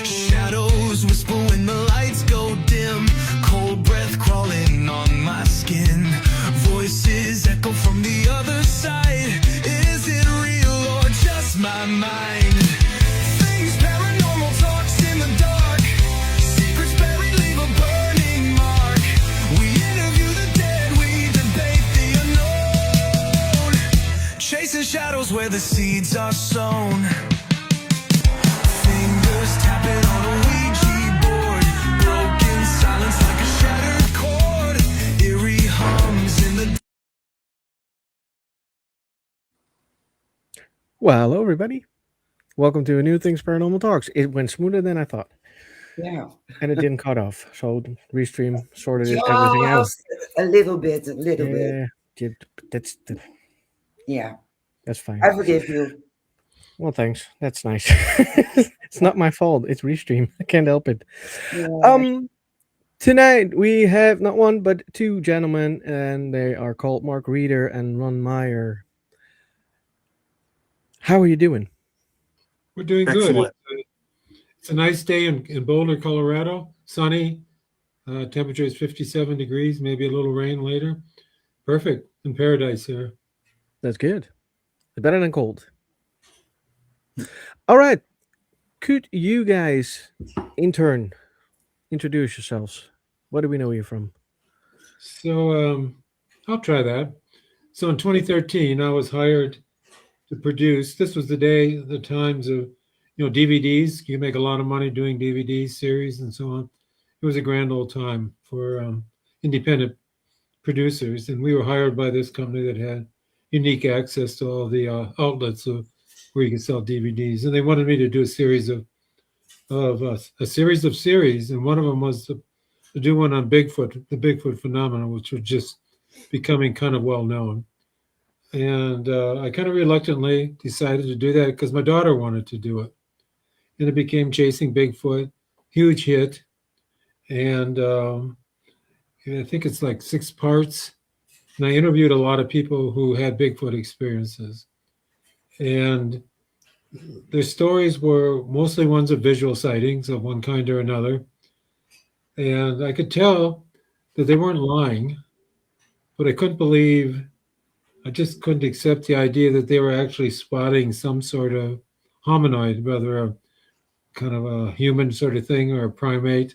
Shadows whisper when the lights go dim. Cold breath crawling on my skin. Voices echo from the other side. Is it real or just my mind? Things paranormal talks in the dark. Secrets buried leave a burning mark. We interview the dead, we debate the unknown. Chasing shadows where the seeds are sown. Fingers tapping on a Ouija board. Broken silence like a shattered chord. Eerie hums in the... Well, hello, everybody. Welcome to a new Things Paranormal Talks. It went smoother than I thought. Yeah. And it didn't cut off. So Restream sorted everything out. A little bit. That's fine. I forgive you. Well, thanks. That's nice. It's not my fault. It's Restream. I can't help it. Yeah. Tonight we have not one but two gentlemen, and they are called Mark Reeder and Ron Meyer. How are you doing? We're doing Excellent. good. It's a nice day in Boulder, Colorado. Sunny. Temperature is 57 degrees, maybe a little rain later. Perfect. In paradise here. That's good. Better than cold. All right. Could you guys, in turn, introduce yourselves? What do we know you from? So I'll try that. So in 2013, I was hired to produce. This was the times of, DVDs. You make a lot of money doing DVD series and so on. It was a grand old time for independent producers, and we were hired by this company that had unique access to all the outlets where you could sell DVDs, and they wanted me to do a series of series, and one of them was to do one on Bigfoot, the Bigfoot phenomenon, which was just becoming kind of well known. And I kind of reluctantly decided to do that because my daughter wanted to do it, and it became Chasing Bigfoot, huge hit, and I think it's like 6 parts. And I interviewed a lot of people who had Bigfoot experiences. And their stories were mostly ones of visual sightings of one kind or another. And I could tell that they weren't lying, but I just couldn't accept the idea that they were actually spotting some sort of hominoid, whether a kind of a human sort of thing or a primate.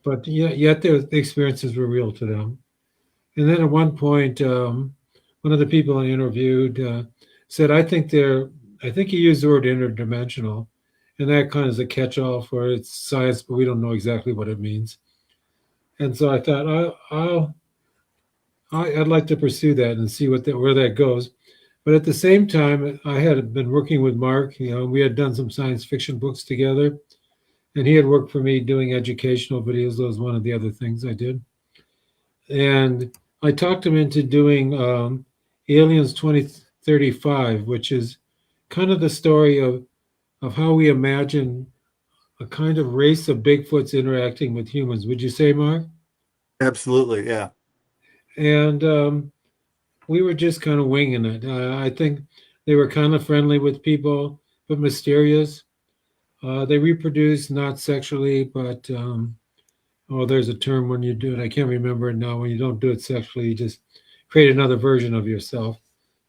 But yet the experiences were real to them. And then at one point, one of the people I interviewed said, I think he used the word interdimensional, and that kind of is a catch-all for its science, but we don't know exactly what it means. And so I thought I'd like to pursue that and see where that goes. But at the same time, I had been working with Mark. We had done some science fiction books together, and he had worked for me doing educational videos. That was one of the other things I did. And I talked him into doing Aliens 2035, which is kind of the story of how we imagine a kind of race of Bigfoots interacting with humans. Would you say, Mark? Absolutely, yeah. And we were just kind of winging it. I think they were kind of friendly with people, but mysterious. They reproduce not sexually, but there's a term when you do it. I can't remember it now. When you don't do it sexually, you just create another version of yourself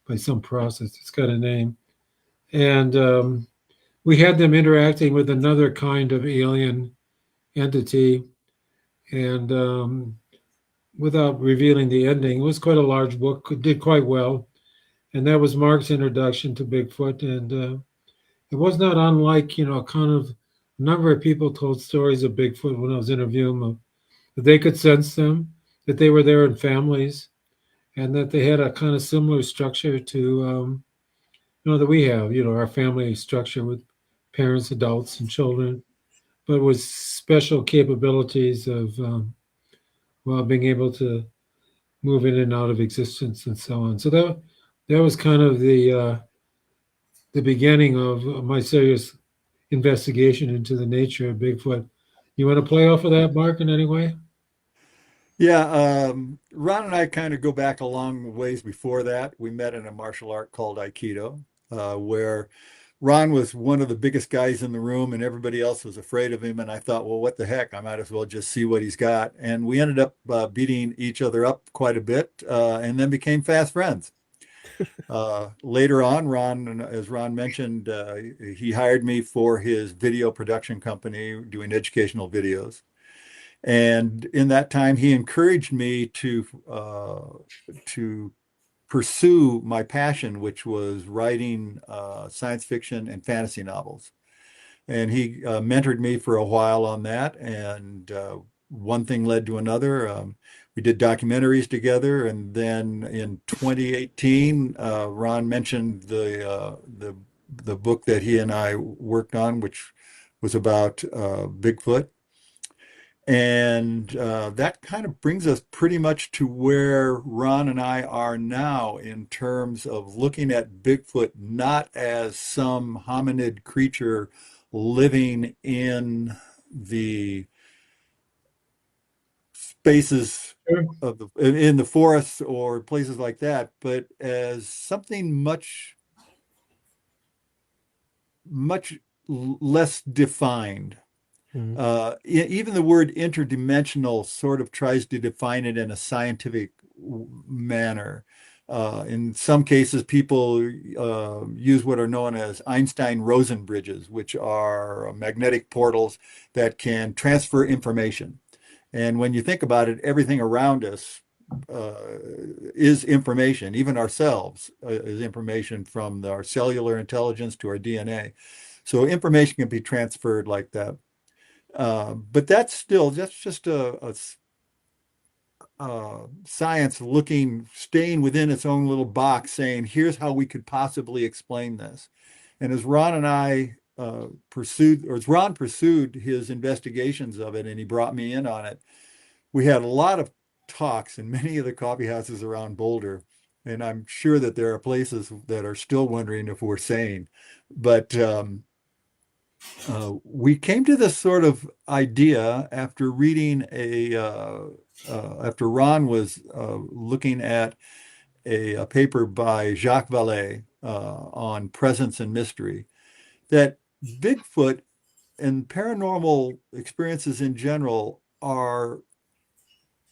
by some process. It's got a name. And we had them interacting with another kind of alien entity. And without revealing the ending, it was quite a large book. It did quite well. And that was Mark's introduction to Bigfoot. And it was not unlike, kind of a number of people told stories of Bigfoot when I was interviewing them, that they could sense them, that they were there in families, and that they had a kind of similar structure to, that we have, our family structure with parents, adults, and children, but with special capabilities of, being able to move in and out of existence and so on. So that was kind of the beginning of my serious investigation into the nature of Bigfoot. You want to play off of that, Mark, in any way? Yeah, Ron and I kind of go back a long ways before that. We met in a martial art called Aikido, where Ron was one of the biggest guys in the room, and everybody else was afraid of him. And I thought, well, what the heck? I might as well just see what he's got. And we ended up beating each other up quite a bit, and then became fast friends. Later on, Ron, as Ron mentioned, he hired me for his video production company doing educational videos. And in that time, he encouraged me to pursue my passion, which was writing science fiction and fantasy novels. And he mentored me for a while on that. And one thing led to another. We did documentaries together. And then in 2018, Ron mentioned the book that he and I worked on, which was about Bigfoot. And that kind of brings us pretty much to where Ron and I are now in terms of looking at Bigfoot not as some hominid creature living in the spaces of in the forests or places like that, but as something much less defined. Even the word interdimensional sort of tries to define it in a scientific manner. In some cases, people use what are known as Einstein-Rosen bridges, which are magnetic portals that can transfer information. And when you think about it, everything around us is information. Even ourselves is information, from our cellular intelligence to our DNA. So information can be transferred like that. But that's just a science staying within its own little box, saying, here's how we could possibly explain this. And as Ron and I as Ron pursued his investigations of it, and he brought me in on it, we had a lot of talks in many of the coffee houses around Boulder. And I'm sure that there are places that are still wondering if we're sane. But we came to this sort of idea after reading after Ron was looking at a paper by Jacques Vallée on presence and mystery, that Bigfoot and paranormal experiences in general are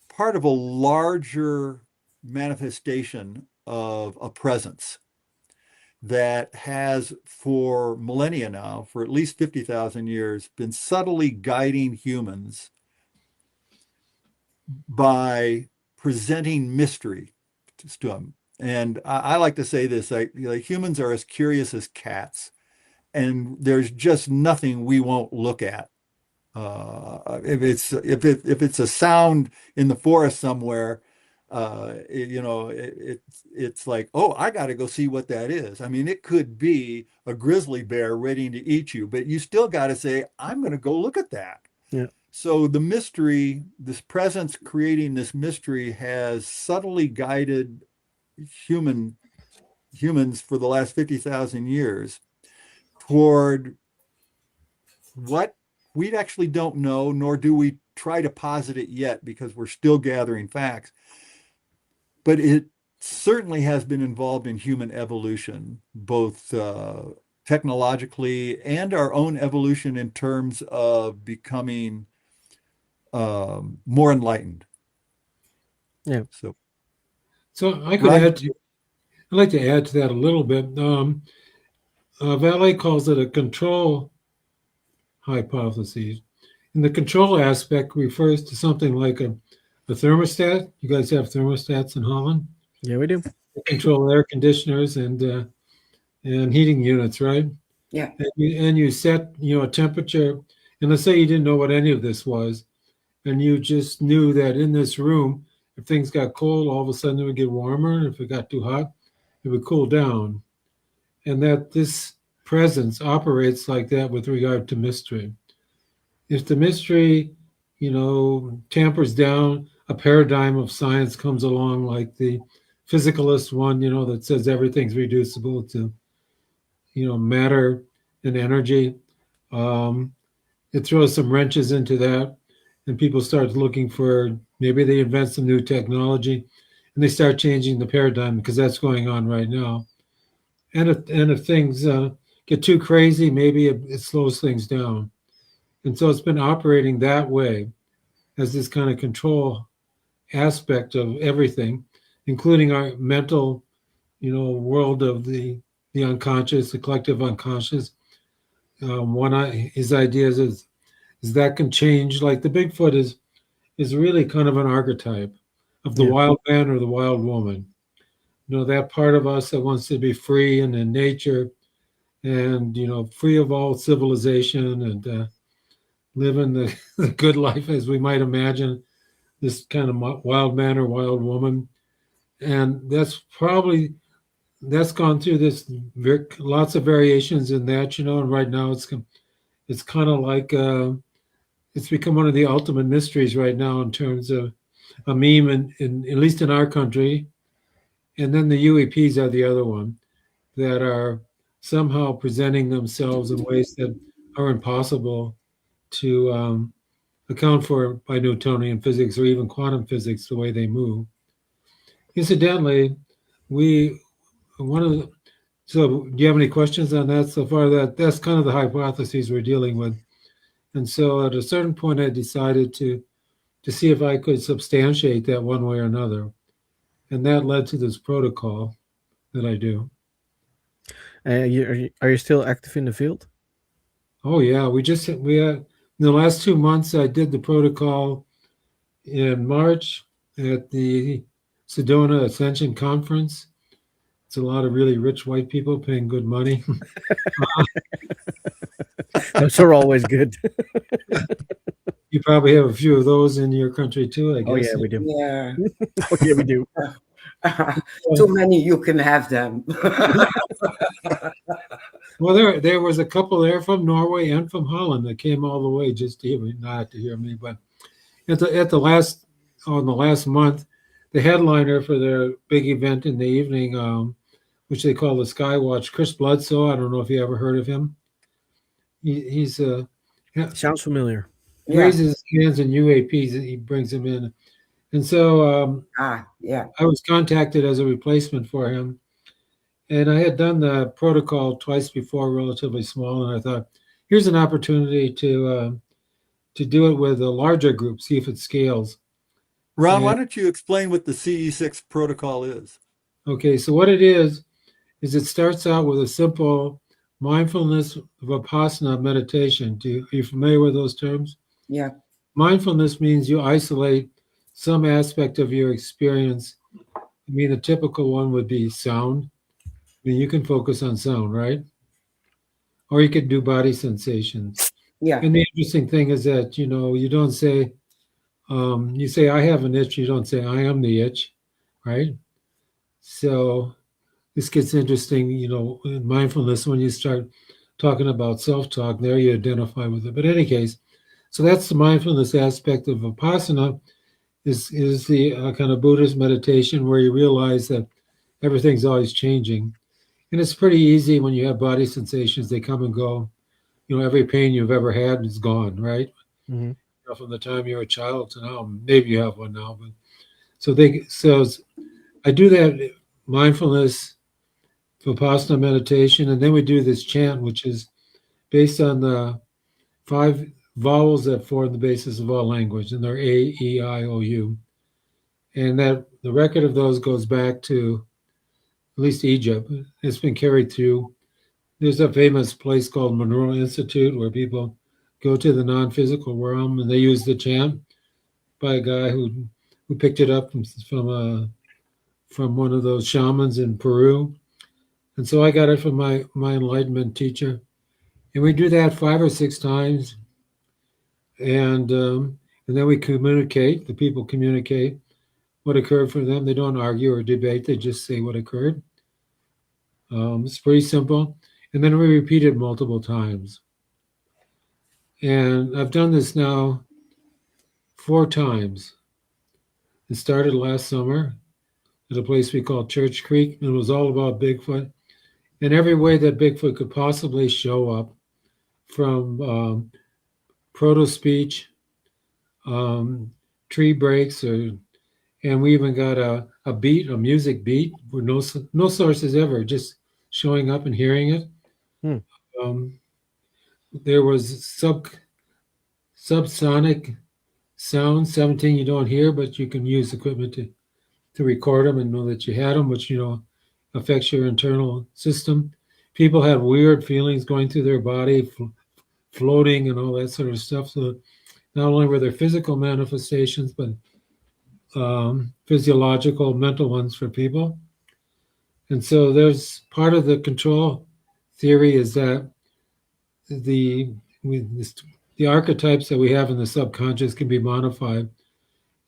part of a larger manifestation of a presence that has, for millennia now, for at least 50,000 years, been subtly guiding humans by presenting mystery to them. And I like to say this, like humans are as curious as cats, and there's just nothing we won't look at. If it's a sound in the forest somewhere, it's like, oh, I got to go see what that is. I mean, it could be a grizzly bear waiting to eat you, but you still got to say, I'm going to go look at that. Yeah. So the mystery, this presence creating this mystery, has subtly guided humans for the last 50,000 years toward what we actually don't know, nor do we try to posit it yet, because we're still gathering facts. But it certainly has been involved in human evolution, both technologically and our own evolution in terms of becoming more enlightened. Yeah. So I could Ron, I'd like to add to that a little bit. Vallée calls it a control hypothesis. And the control aspect refers to something like a thermostat. You guys have thermostats in Holland? Yeah, we do. They control air conditioners and heating units, right? Yeah. And you set, a temperature. And let's say you didn't know what any of this was, and you just knew that in this room, if things got cold, all of a sudden it would get warmer. And if it got too hot, it would cool down. And that this presence operates like that with regard to mystery. If the mystery, tampers down, a paradigm of science comes along, like the physicalist one, that says everything's reducible to, matter and energy. It throws some wrenches into that, and people start looking for, maybe they invent some new technology, and they start changing the paradigm, because that's going on right now. And if things get too crazy, maybe it slows things down. And so it's been operating that way as this kind of control aspect of everything, including our mental, world of the unconscious, the collective unconscious. His ideas is that can change. Like the Bigfoot is really kind of an archetype of the Yeah. wild man or the wild woman. That part of us that wants to be free and in nature, and free of all civilization, and living the good life as we might imagine this kind of wild man or wild woman. And that's gone through this lots of variations in that, and right now it's kind of like it's become one of the ultimate mysteries right now in terms of a meme in at least in our country. And then the UEPs are the other one that are somehow presenting themselves in ways that are impossible to account for by Newtonian physics or even quantum physics, the way they move. Incidentally, we one of the so do you have any questions on that so far? That's kind of the hypotheses we're dealing with. And so at a certain point I decided to see if I could substantiate that one way or another. And that led to this protocol that I do. Are you still active in the field? Oh yeah, we had in the last 2 months I did the protocol in March at the Sedona Ascension Conference. It's a lot of really rich white people paying good money. Those are always good. You probably have a few of those in your country too, I guess. Oh yeah, we do. Yeah. Oh yeah, we do. Too many, you can have them. Well, there was a couple there from Norway and from Holland that came all the way just to hear me, not to hear me. But at the last on the last month, the headliner for their big event in the evening, which they call the Skywatch, Chris Bledsoe. I don't know if you ever heard of him. He's Sounds familiar. Yeah. raises his hands in UAPs. He brings them in, and so Yeah. I was contacted as a replacement for him. And I had done the protocol twice before, relatively small, and I thought, here's an opportunity to do it with a larger group, see if it scales. Ron, why Yeah. don't you explain what the CE6 protocol is? Okay, so what it is it starts out with a simple mindfulness vipassana meditation. Are you familiar with those terms? Yeah. Mindfulness means you isolate some aspect of your experience. I mean, the typical one would be sound. I mean, you can focus on sound, right? Or you could do body sensations. Yeah. And the interesting thing is that, you don't say, you say, I have an itch. You don't say, I am the itch, right? So this gets interesting, in mindfulness when you start talking about self-talk, there you identify with it. But in any case, so that's the mindfulness aspect of Vipassana is the kind of Buddhist meditation where you realize that everything's always changing. And it's pretty easy when you have body sensations, they come and go. Every pain you've ever had is gone, right? Hmm. From the time you're a child to now. Maybe you have one now, but so I do that mindfulness Vipassana meditation, and then we do this chant, which is based on the 5 vowels that form the basis of all language, and they're A, E, I, O, U. And that the record of those goes back to at least Egypt. It's been carried through. There's a famous place called Monroe Institute where people go to the non-physical realm, and they use the chant by a guy who picked it up from one of those shamans in Peru. And so I got it from my enlightenment teacher, and we do that 5 or 6 times, and then we communicate. The people communicate what occurred for them. They don't argue or debate. They just say what occurred. It's pretty simple. And then we repeat it multiple times. And I've done this now 4 times. It started last summer at a place we call Church Creek. And it was all about Bigfoot and every way that Bigfoot could possibly show up, from proto-speech, tree breaks, and we even got a beat, a music beat, with no sources ever, just showing up and hearing it. Um, there was subsonic sounds, 17 you don't hear, but you can use equipment to record them and know that you had them, which, affects your internal system. People had weird feelings going through their body, floating and all that sort of stuff. So not only were there physical manifestations, but physiological, mental ones for people. And so there's part of the control theory is that the the archetypes that we have in the subconscious can be modified,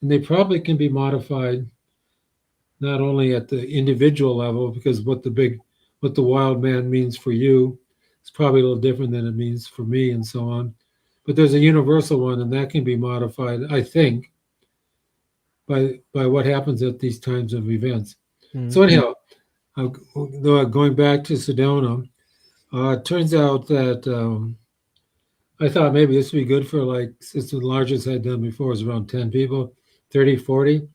and they probably can be modified not only at the individual level, because what the wild man means for you is probably a little different than it means for me, and so on. But there's a universal one, and that can be modified, I think, by what happens at these times of events. Mhm. So anyhow, going back to Sedona, it turns out that I thought maybe this would be good for, like, since the largest I'd done before was around 10 people, 30, 40.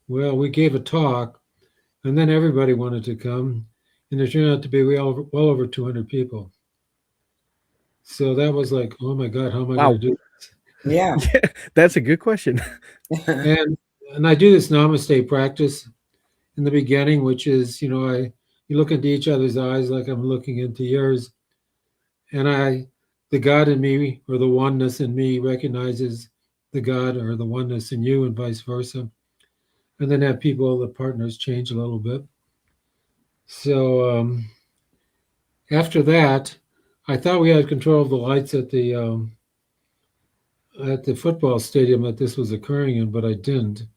Well, we gave a talk, and then everybody wanted to come, and there turned out to be well over 200 people. So that was like, oh my God, how am I Wow. going to do this? Yeah. Yeah, that's a good question. And I do this namaste practice in the beginning, which is, you look into each other's eyes like I'm looking into yours, and the God in me, or the oneness in me, recognizes the God or the oneness in you, and vice versa. And then have the partners change a little bit. So after that, I thought we had control of the lights at the football stadium that this was occurring in, but I didn't.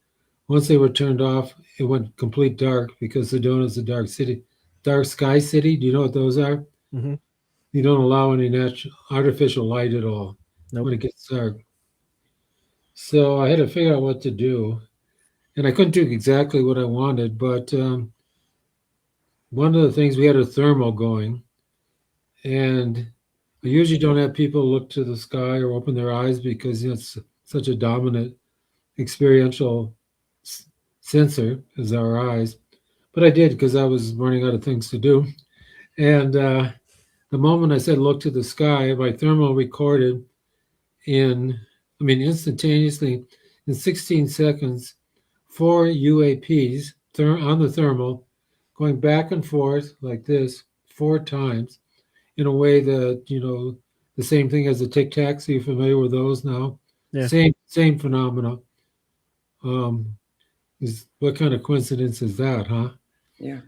Once they were turned off, it went complete dark, because Sedona is a dark city, dark sky city. Do you know what those are? Mhm. You don't allow any artificial light at all Nope. when it gets dark. So I had to figure out what to do, and I couldn't do exactly what I wanted. But one of the things, we had a thermal going, and I usually don't have people look to the sky or open their eyes, because it's such a dominant experiential sensor as our eyes. But I did, because I was running out of things to do. And the moment I said look to the sky, my thermal recorded instantaneously, in 16 seconds, 4 UAPs on the thermal going back and forth like this 4 times, in a way that, the same thing as the tic tacs. Are you familiar with those now? Yeah. Same phenomena. What kind of coincidence is that, huh? Yeah.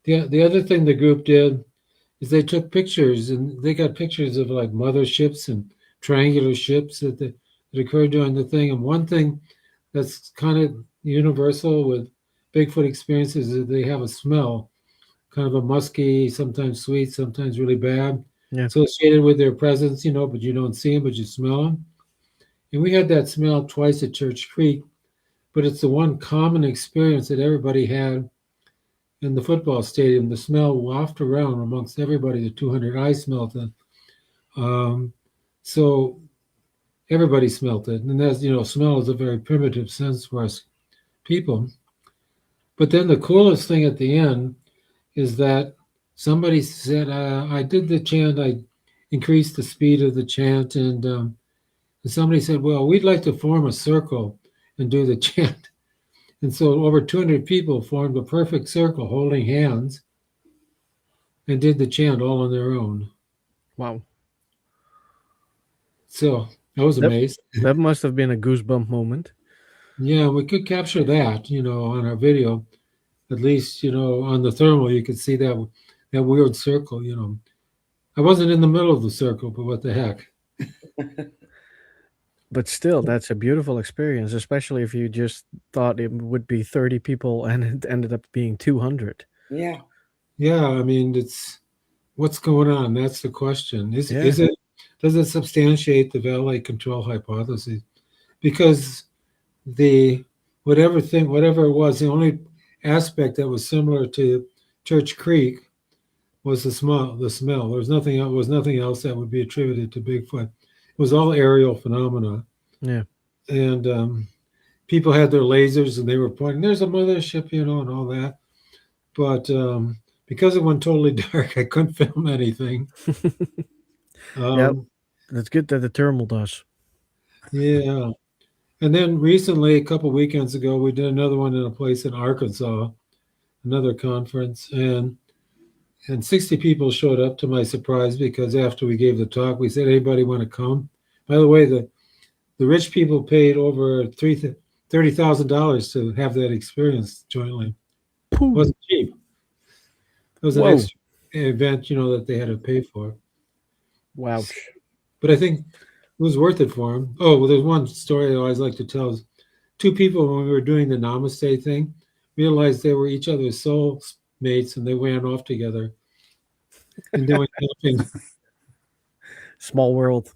The other thing the group did is they took pictures, and they got pictures of, like, motherships and triangular ships that occurred during the thing. And one thing that's kind of universal with Bigfoot experiences is that they have a smell, kind of a musky, sometimes sweet, sometimes really bad, Yeah. associated with their presence, but you don't see them, but you smell them. And we had that smell twice at Church Creek, but it's the one common experience that everybody had in the football stadium. The smell wafted around amongst everybody. The 200, I smelled it. So everybody smelled it. And that's, smell is a very primitive sense for us people. But then the coolest thing at the end is that somebody said, I did the chant, I increased the speed of the chant, and somebody said, well, we'd like to form a circle and do the chant. And so over 200 people formed a perfect circle holding hands and did the chant all on their own. Wow. So I was amazed. That must have been a goosebump moment. Yeah, we could capture that, on our video. At least, on the thermal, you could see that weird circle, I wasn't in the middle of the circle, but what the heck. But still, that's a beautiful experience, especially if you just thought it would be 30 people and it ended up being 200. Yeah. Yeah, it's what's going on? That's the question. Does it substantiate the valet control hypothesis? Because whatever it was, the only aspect that was similar to Church Creek was the smell. There was nothing else that would be attributed to Bigfoot. It was all aerial phenomena. Yeah. And people had their lasers, and they were pointing, there's a mothership, and all that. But because it went totally dark, I couldn't film anything. Yep. Um, That's good that the thermal does. yeah. And then recently, a couple weekends ago, we did another one in a place in Arkansas, another conference, and 60 people showed up to my surprise because after we gave the talk, we said, anybody want to come? By the way, the rich people paid over $30,000 to have that experience jointly. It Pooh. wasn't cheap. It was an Whoa. extra event, that they had to pay for. Wouch. But I think it was worth it for them. Oh, well, there's one story I always like to tell. Is two people, when we were doing the Namaste thing, realized they were each other's soul mates, and they ran off together and they went camping. Small world.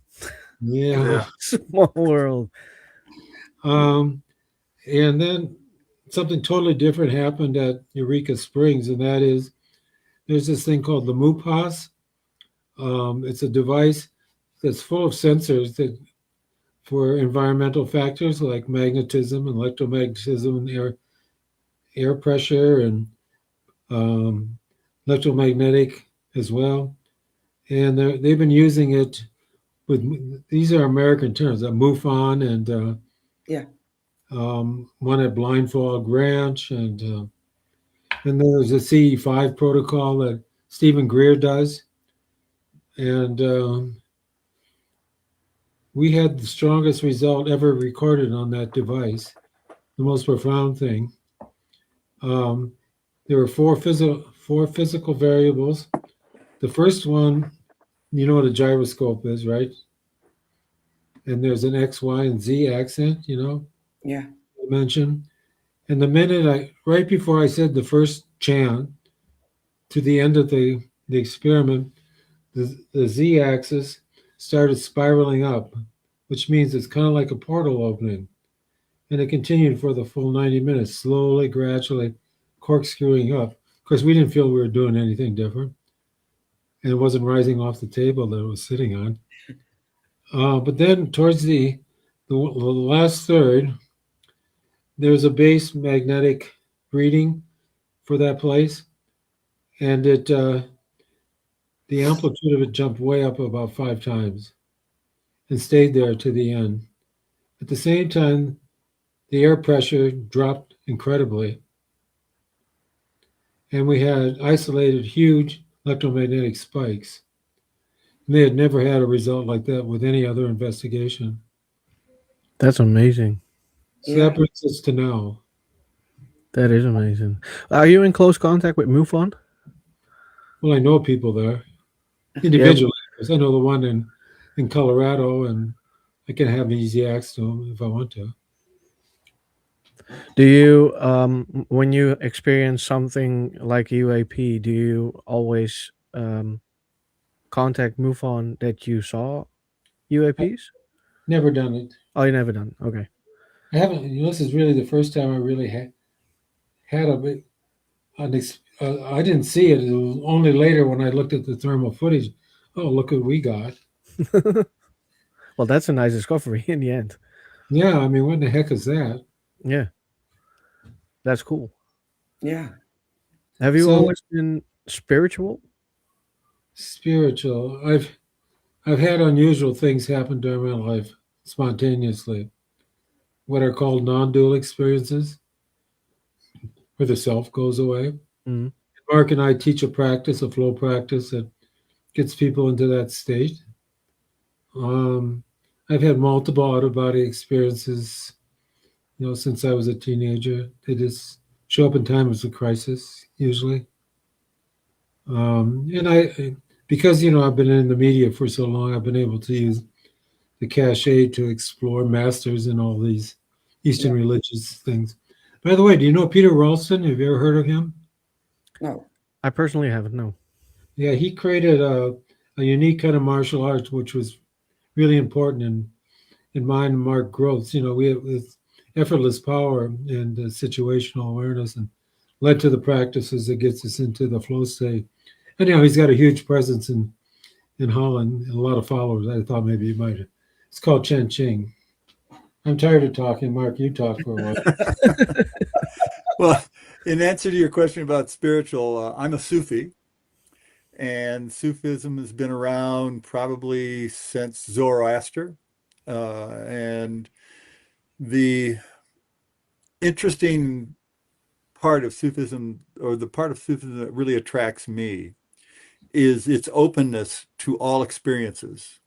Yeah. Small world. And then something totally different happened at Eureka Springs, and that is there's this thing called the MUPAS. It's a device that's full of sensors that for environmental factors like magnetism and electromagnetism and air pressure and electromagnetic as well. And they've been using it with these are American terms, MUFON and Yeah. one at Blindfog Ranch, and there's a CE5 protocol that Stephen Greer does, and we had the strongest result ever recorded on that device. The most profound thing. There were four physical variables. The first one, you know what a gyroscope is, right? And there's an X, Y, and Z accent, Yeah. dimension. And the minute right before I said the first chant to the end of the experiment, the Z axis started spiraling up, which means it's kind of like a portal opening. And it continued for the full 90 minutes, slowly, gradually corkscrewing up. Of course, we didn't feel we were doing anything different. And it wasn't rising off the table that it was sitting on. But then towards the last third, there's a base magnetic reading for that place. And the amplitude of it jumped way up about 5 times and stayed there to the end. At the same time, the air pressure dropped incredibly. And we had isolated huge electromagnetic spikes. And they had never had a result like that with any other investigation. That's amazing. So Yeah. that brings us to now. That is amazing. Are you in close contact with MUFON? Well, I know people there individually. I know the one in Colorado, and I can have easy access to them if I want to. Do you, when you experience something like UAP, do you always contact MUFON that you saw UAPs? Never done it. Oh, you never done. Okay. I haven't. This is really the first time I really had I didn't see it. It was only later when I looked at the thermal footage. Oh, look what we got. Well, that's a nice discovery in the end. Yeah, I mean, what the heck is that? Yeah. That's cool. Yeah. Have you So- always been spiritual? Spiritual. I've had unusual things happen during my life spontaneously. What are called non-dual experiences, where the self goes away. Mhm. Mark and I teach a practice, a flow practice that gets people into that state. I've had multiple out-of-body experiences, since I was a teenager. They just show up in times of crisis, usually. And because I've been in the media for so long, I've been able to use the cachet to explore masters in all these Eastern religious things. By the way, do you know Peter Ralston? Have you ever heard of him? No. I personally haven't, no. Yeah, he created a unique kind of martial arts, which was really important in mind and Mark growth. We have this effortless power and situational awareness, and led to the practices that gets us into the flow state. And he's got a huge presence in Holland and a lot of followers. I thought maybe you might. It's called Chen Ching. I'm tired of talking, Mark. You talk for a while. Well, in answer to your question about spiritual, I'm a Sufi, and Sufism has been around probably since Zoroaster. And the interesting part of Sufism, or the part of Sufism that really attracts me, is its openness to all experiences.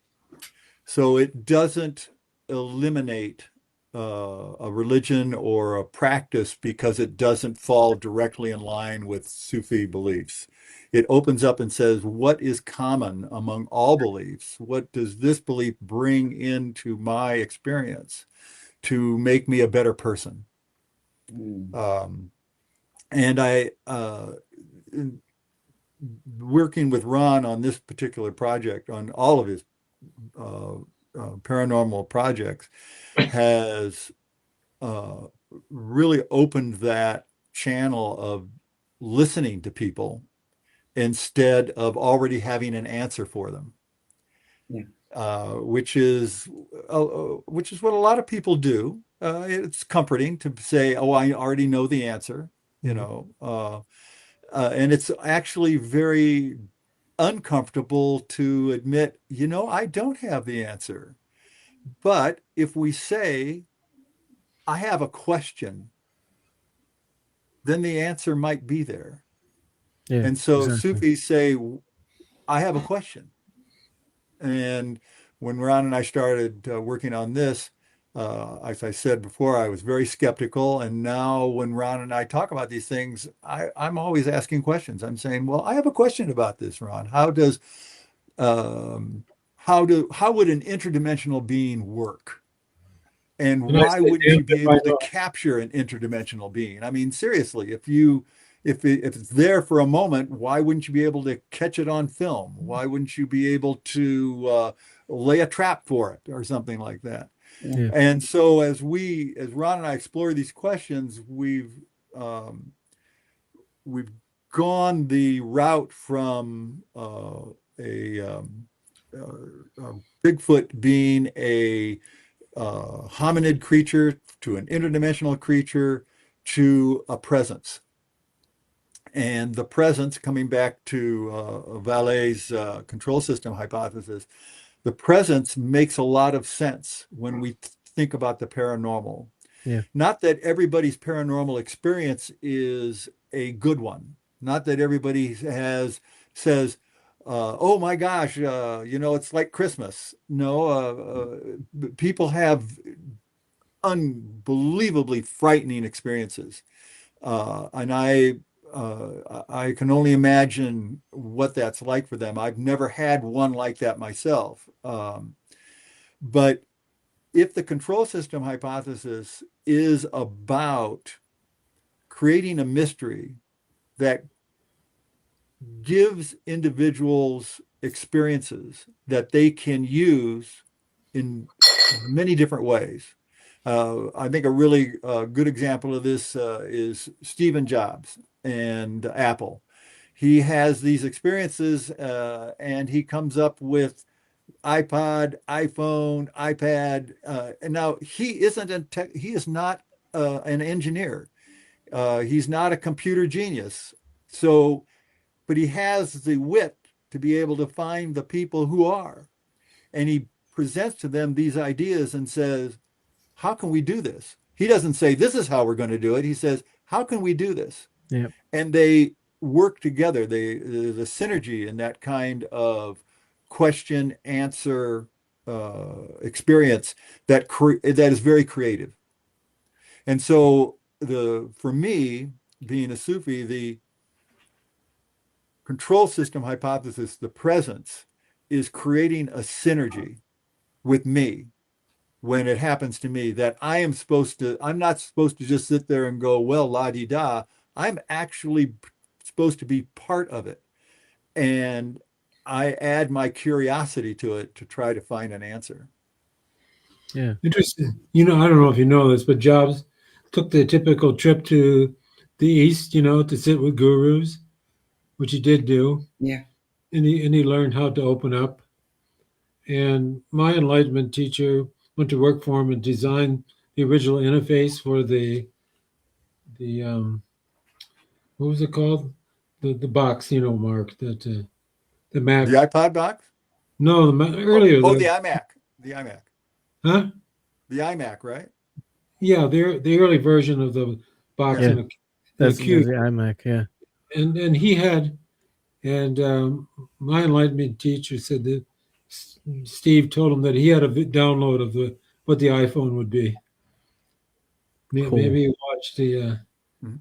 So it doesn't eliminate a religion or a practice because it doesn't fall directly in line with Sufi beliefs. It opens up and says, what is common among all beliefs? What does this belief bring into my experience to make me a better person? And working with Ron on this particular project, on all of his paranormal projects, has really opened that channel of listening to people instead of already having an answer for them. Which is what a lot of people do. It's comforting to say, "Oh, I already know the answer," you know, and it's actually very uncomfortable to admit, I don't have the answer. But if we say, I have a question, then the answer might be there. Yeah, And so exactly. Sufis say, I have a question. And when Ron and I started working on this, as I said before, I was very skeptical. And now when Ron and I talk about these things, I'm always asking questions. I'm saying, well, I have a question about this, Ron. How would an interdimensional being work? And And I why say, wouldn't Dan, you be if I able to know. capture an interdimensional being? I mean, seriously, if it's there for a moment, why wouldn't you be able to catch it on film? Why wouldn't you be able to lay a trap for it or something like that? Yeah. And so as Ron and I explore these questions, we've gone the route from a Bigfoot being a hominid creature to an interdimensional creature to a presence. And the presence, coming back to Vallee's control system hypothesis, the presence makes a lot of sense when we think about the paranormal. Yeah. Not that everybody's paranormal experience is a good one. Not that everybody says, oh my gosh, it's like Christmas. No, people have unbelievably frightening experiences. And I can only imagine what that's like for them. I've never had one like that myself. But if the control system hypothesis is about creating a mystery that gives individuals experiences that they can use in many different ways. I think a really good example of this is Stephen Jobs and Apple. He has these experiences and he comes up with iPod, iPhone, iPad. And now he is not an engineer. He's not a computer genius. So, but he has the wit to be able to find the people who are. And he presents to them these ideas and says, how can we do this? He doesn't say, this is how we're going to do it. He says, how can we do this? Yeah. And they work together. There's a synergy in that kind of question answer experience that is very creative. And so for me, being a Sufi, the control system hypothesis, the presence, is creating a synergy with me when it happens to me, that I'm not supposed to just sit there and go, well, la-di-da. I'm actually supposed to be part of it. And I add my curiosity to it to try to find an answer. Yeah. Interesting. I don't know if you know this, but Jobs took the typical trip to the East, to sit with gurus, which he did do. Yeah. And he learned how to open up. And my enlightenment teacher went to work for him and designed the original interface for the what was it called? The box, Mark, that the Mac. The iPod box? No, earlier. Oh, the iMac. The iMac. Huh? The iMac, right? Yeah, the early version of the box Yeah. in a That's cube. the iMac. Yeah. And he had, and my enlightenment teacher said that Steve told him that he had a download of what the iPhone would be. Cool. Maybe he watched Mhm.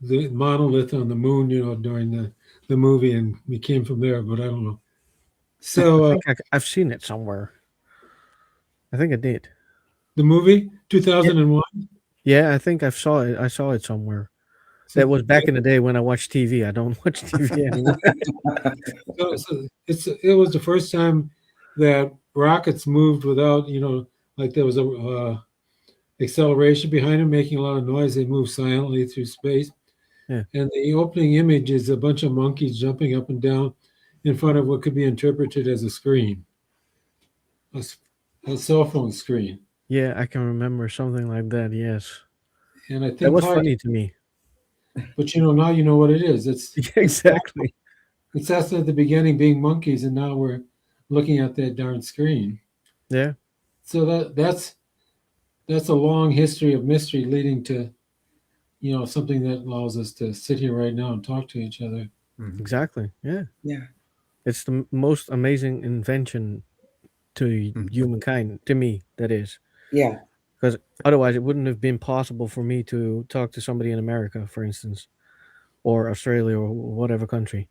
the monolith on the moon, during the movie, and we came from there. But I don't know. I So think I've seen it somewhere. I think I did. the movie 2001. Yeah, I think I saw it. I saw it somewhere. That was back in the day when I watched TV. I don't watch TV anymore. It was the first time that rockets moved without, like there was a acceleration behind them, making a lot of noise. They moved silently through space. Yeah. And the opening image is a bunch of monkeys jumping up and down in front of what could be interpreted as a screen, a cell phone screen. Yeah, I can remember something like that. Yes, And I think that was funny to me. But now you know what it is. Exactly. It's us at the beginning being monkeys, and now we're looking at that darn screen. Yeah. So that's a long history of mystery leading to, something that allows us to sit here right now and talk to each other. Mhm. Exactly. Yeah. Yeah. It's the most amazing invention to Mhm. humankind. To me, that is. Yeah. Because otherwise, it wouldn't have been possible for me to talk to somebody in America, for instance, or Australia or whatever country,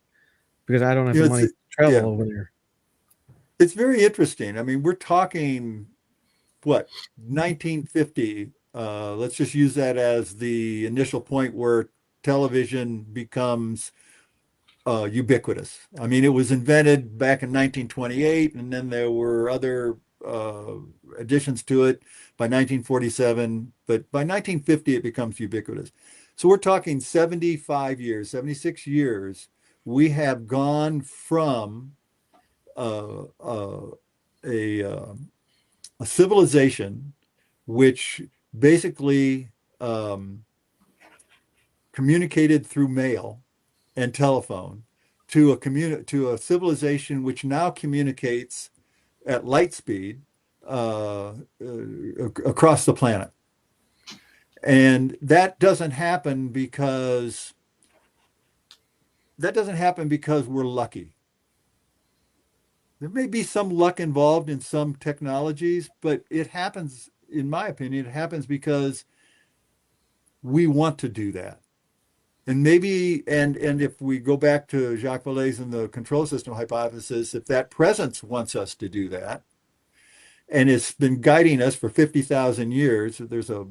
because I don't have You the know, money it's, to travel yeah, over there. it's very interesting. I mean, we're talking what 1950. Let's just use that as the initial point where television becomes ubiquitous. I mean, it was invented back in 1928, and then there were other additions to it by 1947. But by 1950, it becomes ubiquitous. So we're talking 75 years, 76 years. We have gone from uh, uh, a, uh, a civilization which basically communicated through mail and telephone to a civilization which now communicates at light speed across the planet. And that doesn't happen because we're lucky. There may be some luck involved in some technologies, but it happens, in my opinion, it happens because we want to do that. And maybe, and if we go back to Jacques Vallée's and the control system hypothesis, if that presence wants us to do that, and it's been guiding us for 50,000 years, there's a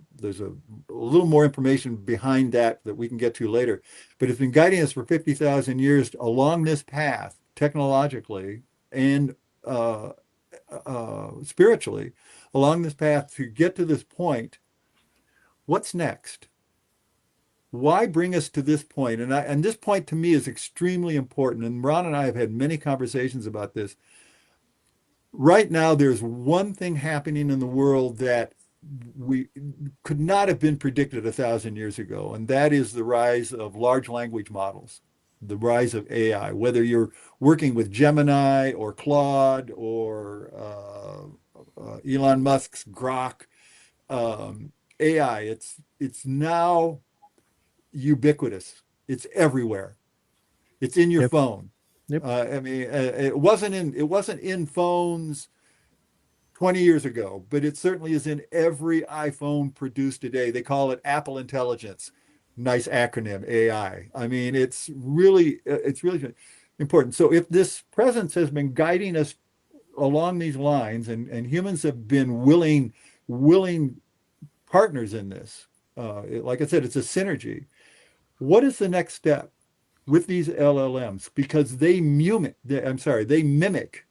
little more information behind that we can get to later, but it's been guiding us for 50,000 years along this path, technologically and spiritually, along this path to get to this point. What's next? Why bring us to this point? And this point to me is extremely important. And Ron and I have had many conversations about this. Right now, there's one thing happening in the world that we could not have been predicted 1,000 years ago, and that is the rise of large language models, the rise of AI. Whether you're working with Gemini or Claude or Elon Musk's Grok, AI, it's now ubiquitous. It's everywhere. It's in your Yep. phone. Yep. I mean, it wasn't in phones 20 years ago, but it certainly is in every iPhone produced today. They call it Apple Intelligence. Nice acronym, AI. I mean, it's really important. So if this presence has been guiding us along these lines, and humans have been willing partners in this, like I said, it's a synergy. What is the next step with these LLMs? Because they mimic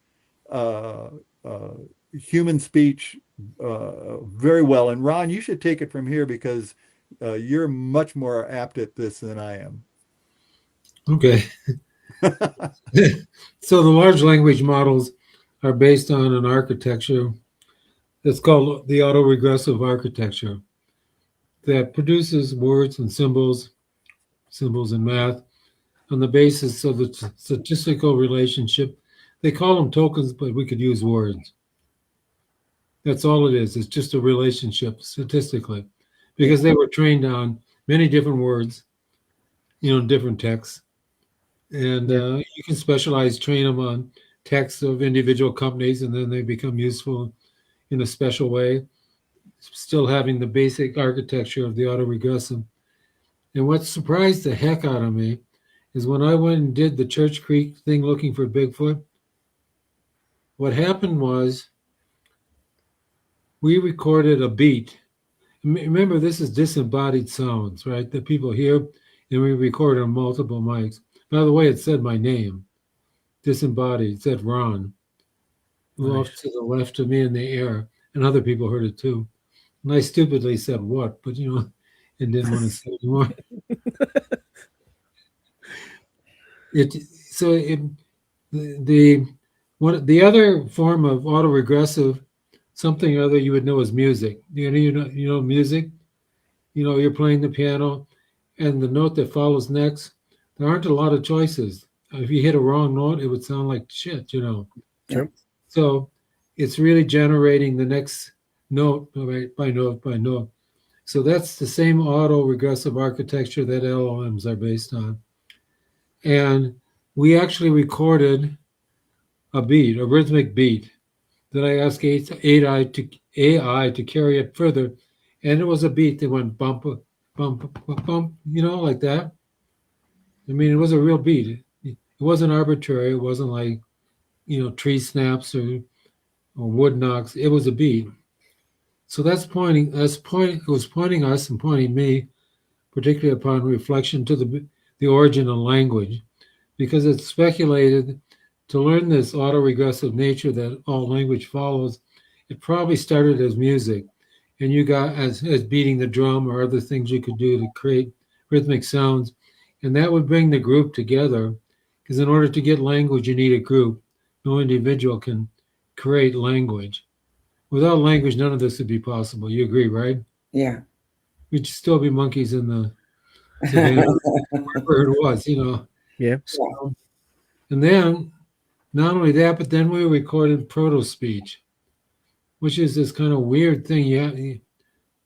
uh, uh, human speech very well. And Ron, you should take it from here because you're much more apt at this than I am. Okay. So the large language models are based on an architecture that's called the autoregressive architecture that produces words and symbols and math on the basis of the statistical relationship. They call them tokens, but we could use words. That's all it is. It's just a relationship statistically, because they were trained on many different words, different texts. And Yeah. you can train them on texts of individual companies, and then they become useful in a special way, still having the basic architecture of the autoregressive. And what surprised the heck out of me is when I went and did the Church Creek thing looking for Bigfoot, what happened was we recorded a beat. Remember, this is disembodied sounds, right? That people hear, and we record on multiple mics. By the way, it said my name, disembodied. It said Ron, who off Nice. to the left of me in the air, and other people heard it too. And I stupidly said what, but and didn't want to say anymore. The other form of autoregressive, something other you would know is music. Music. You're playing the piano, and the note that follows next, there aren't a lot of choices. If you hit a wrong note, it would sound like shit. Sure. So it's really generating the next note, right, by note by note. So that's the same auto-regressive architecture that LLMs are based on. And we actually recorded a rhythmic beat, that I asked AI to carry it further. And it was a beat that went bump, bump, bump, bump, like that. I mean, it was a real beat. It wasn't arbitrary. It wasn't like, tree snaps or wood knocks. It was a beat. So it was pointing us and pointing me, particularly upon reflection, to the origin of language, because it's speculated to learn this autoregressive nature that all language follows. It probably started as music, and you got as beating the drum or other things you could do to create rhythmic sounds, and that would bring the group together. Because in order to get language, you need a group. No individual can create language. Without language, none of this would be possible. You agree, right? Yeah. We'd still be monkeys in the savannah, wherever it was, Yeah. So, and then, not only that, but then we recorded proto speech, which is this kind of weird thing.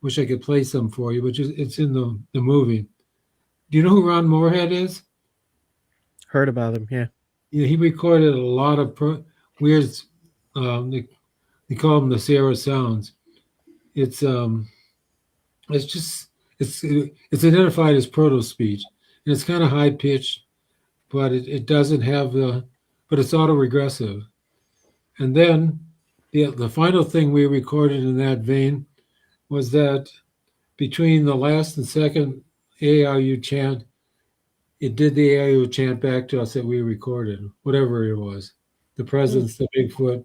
Wish I could play some for you, it's in the movie. Do you know who Ron Moorhead is? Heard about him. Yeah. Yeah, he recorded a lot of weird. They call them the Sierra Sounds. It's identified as proto speech, and it's kind of high pitched, but it doesn't have but it's auto-regressive. And then the final thing we recorded in that vein was that between the last and second AIU chant, it did the AIU chant back to us that we recorded, whatever it was, the presence, the Bigfoot.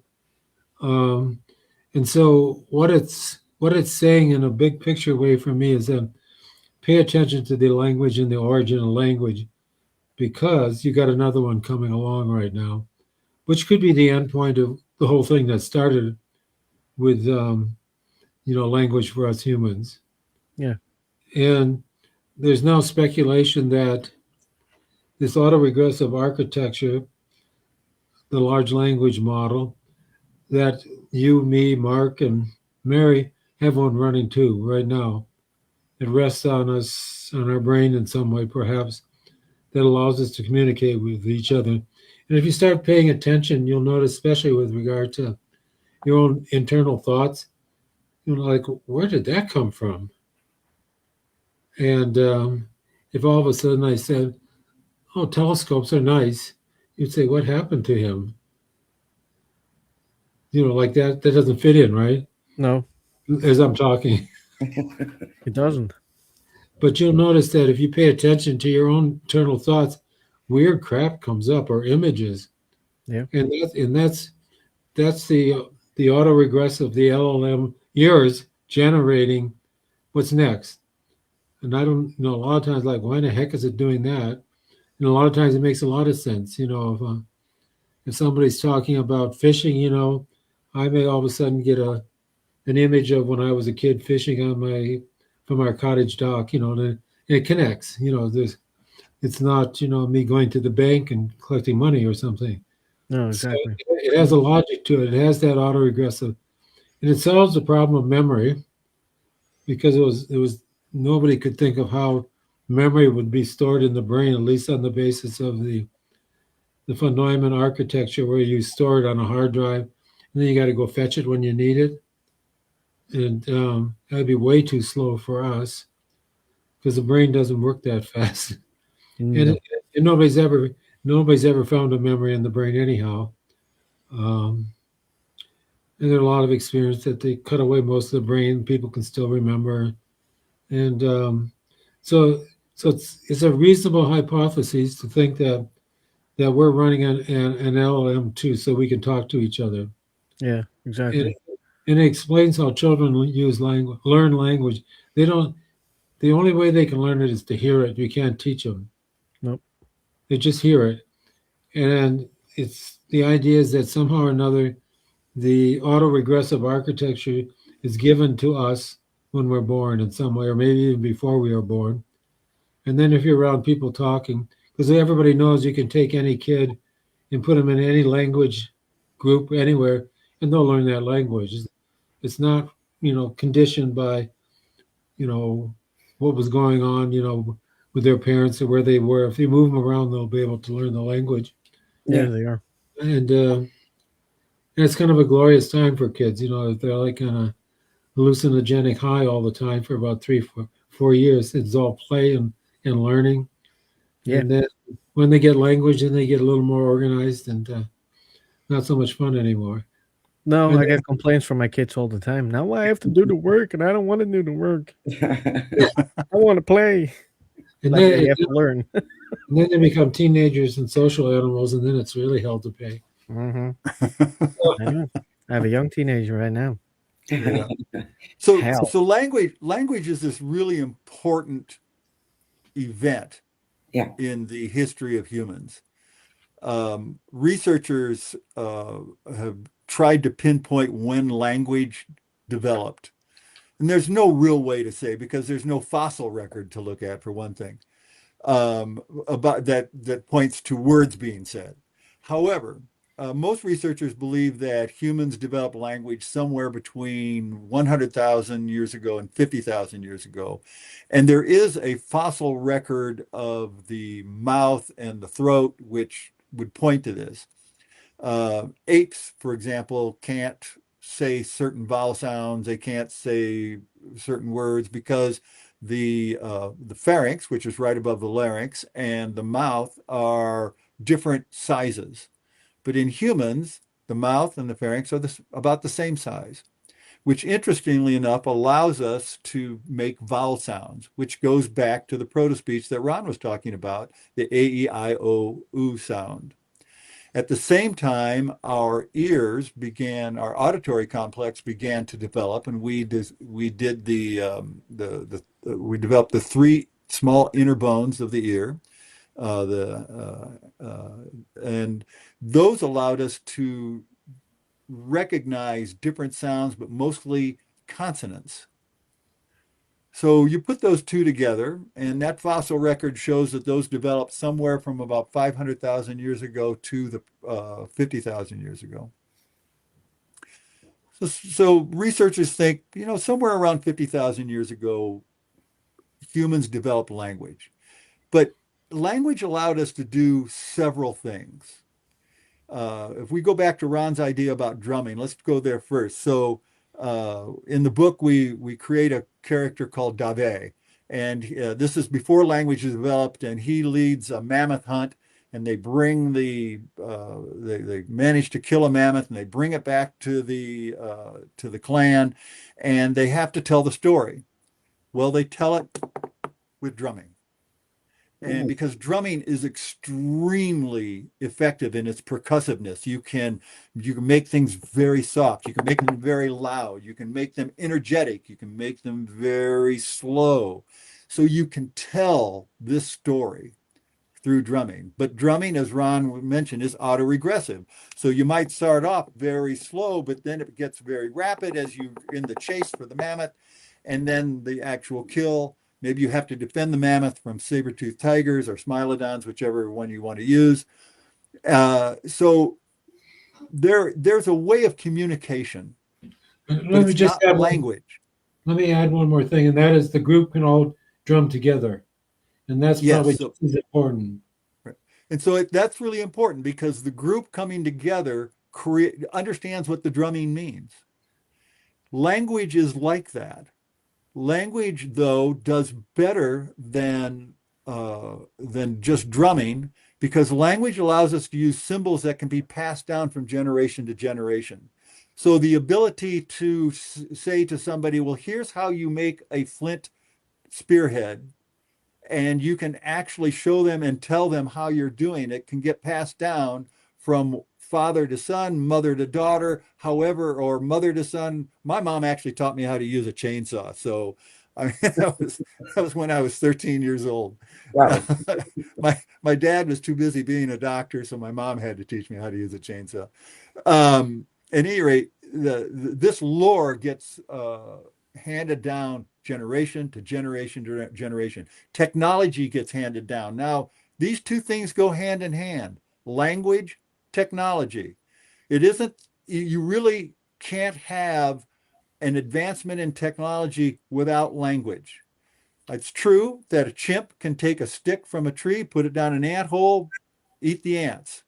And so what it's saying in a big picture way for me is that pay attention to the language and the origin of language, because you got another one coming along right now, which could be the end point of the whole thing that started with language for us humans. Yeah. And there's now speculation that this autoregressive architecture, the large language model, that you, me, Mark, and Mary have one running too right now. It rests on us, on our brain in some way, perhaps, that allows us to communicate with each other. And if you start paying attention, you'll notice, especially with regard to your own internal thoughts, like, where did that come from? And if all of a sudden I said, oh, telescopes are nice, you'd say, what happened to him? Like that doesn't fit in, right? No, As I'm talking. it doesn't. But you'll notice that if you pay attention to your own internal thoughts, weird crap comes up, or images. Yeah. And that's the autoregressive, the LLM, yours generating what's next. And I don't know, a lot of times, like, why the heck is it doing that? And a lot of times it makes a lot of sense. If somebody's talking about fishing, I may all of a sudden get an image of when I was a kid fishing from our cottage dock, and it connects. It's not, me going to the bank and collecting money or something. No, So exactly. it has a logic to it. It has that autoregressive, and it solves the problem of memory because it was nobody could think of how memory would be stored in the brain, at least on the basis of the von Neumann architecture, where you store it on a hard drive, and then you got to go fetch it when you need it, and that'd be way too slow for us because the brain doesn't work that fast, and, No. and nobody's ever found a memory in the brain anyhow. Um, and there are a lot of experience that they cut away most of the brain, people can still remember, and so it's a reasonable hypothesis to think that we're running an LLM too, so we can talk to each other. Yeah, And, exactly. and it explains how children learn language. They don't. The only way they can learn it is to hear it. You can't teach them. Nope. They just hear it, and it's the idea is that somehow or another, the autoregressive architecture is given to us when we're born in some way, or maybe even before we are born. And then if you're around people talking, because everybody knows you can take any kid and put them in any language group anywhere, and they'll learn that language. It's not, conditioned by, you know, what was going on, with their parents or where they were. If you move them around, they'll be able to learn the language. Yeah, Yeah. they are. And it's kind of a glorious time for kids. They're like on a hallucinogenic high all the time for about 3, 4 years. It's all play and learning. Yeah. And then when they get language, then they get a little more organized and not so much fun anymore. No, And I get complaints from my kids all the time. Now I have to do the work, and I don't want to do the work. I want to play. and Like, then, you have to learn. and then they become teenagers and social animals, and then it's really hell to pay. Hmm. I know. I have a young teenager right now. Yeah. So Hell. so language is this really important event Yeah. in the history of humans. Researchers have tried to pinpoint when language developed. And there's no real way to say because there's no fossil record to look at, for one thing, about that points to words being said. However, most researchers believe that humans developed language somewhere between 100,000 years ago and 50,000 years ago. And there is a fossil record of the mouth and the throat, which would point to this. Apes, for example, can't say certain vowel sounds. They can't say certain words because the pharynx, which is right above the larynx, and the mouth are different sizes. But in humans, the mouth and the pharynx are about the same size, which interestingly enough allows us to make vowel sounds, which goes back to the proto-speech that Ron was talking about, the A-E-I-O-U sound. At the same time, our ears began, our auditory complex began to develop, and we did we developed the three small inner bones of the ear, and those allowed us to recognize different sounds, but mostly consonants. So you put those two together, and that fossil record shows that those developed somewhere from about 500,000 years ago to the 50,000 years ago. So researchers think, somewhere around 50,000 years ago, humans developed language. But language allowed us to do several things. If we go back to Ron's idea about drumming, let's go there first. So in the book, we create a character called Dave, and this is before language is developed, and he leads a mammoth hunt, and they bring they manage to kill a mammoth, and they bring it back to the clan, and they have to tell the story. Well, they tell it with drumming. And because drumming is extremely effective in its percussiveness, you can make things very soft. You can make them very loud. You can make them energetic. You can make them very slow. So you can tell this story through drumming. But drumming, as Ron mentioned, is autoregressive. So you might start off very slow, but then it gets very rapid as you in the chase for the mammoth, and then the actual kill Maybe you have to defend the mammoth from saber-toothed tigers or smilodons, whichever one you want to use. So there's a way of communication, but Let me it's just not add language. let me add one more thing, and that is the group can all drum together, and that's Yes. probably So, just as important. right. And so that's really important because the group coming together understands what the drumming means. Language is like that. Language, though, does better than just drumming because language allows us to use symbols that can be passed down from generation to generation. So the ability to say to somebody, well, here's how you make a flint spearhead, and you can actually show them and tell them how you're doing it, can get passed down from father to son, mother to daughter, however, or mother to son. My mom actually taught me how to use a chainsaw. So I mean, that was when I was 13 years old. Wow. My dad was too busy being a doctor, so my mom had to teach me how to use a chainsaw. At any rate, this lore gets handed down generation to generation to generation. Technology gets handed down. Now, these two things go hand in hand: language, technology. It isn't, you really can't have an advancement in technology without language. It's true that a chimp can take a stick from a tree, put it down an ant hole, eat the ants.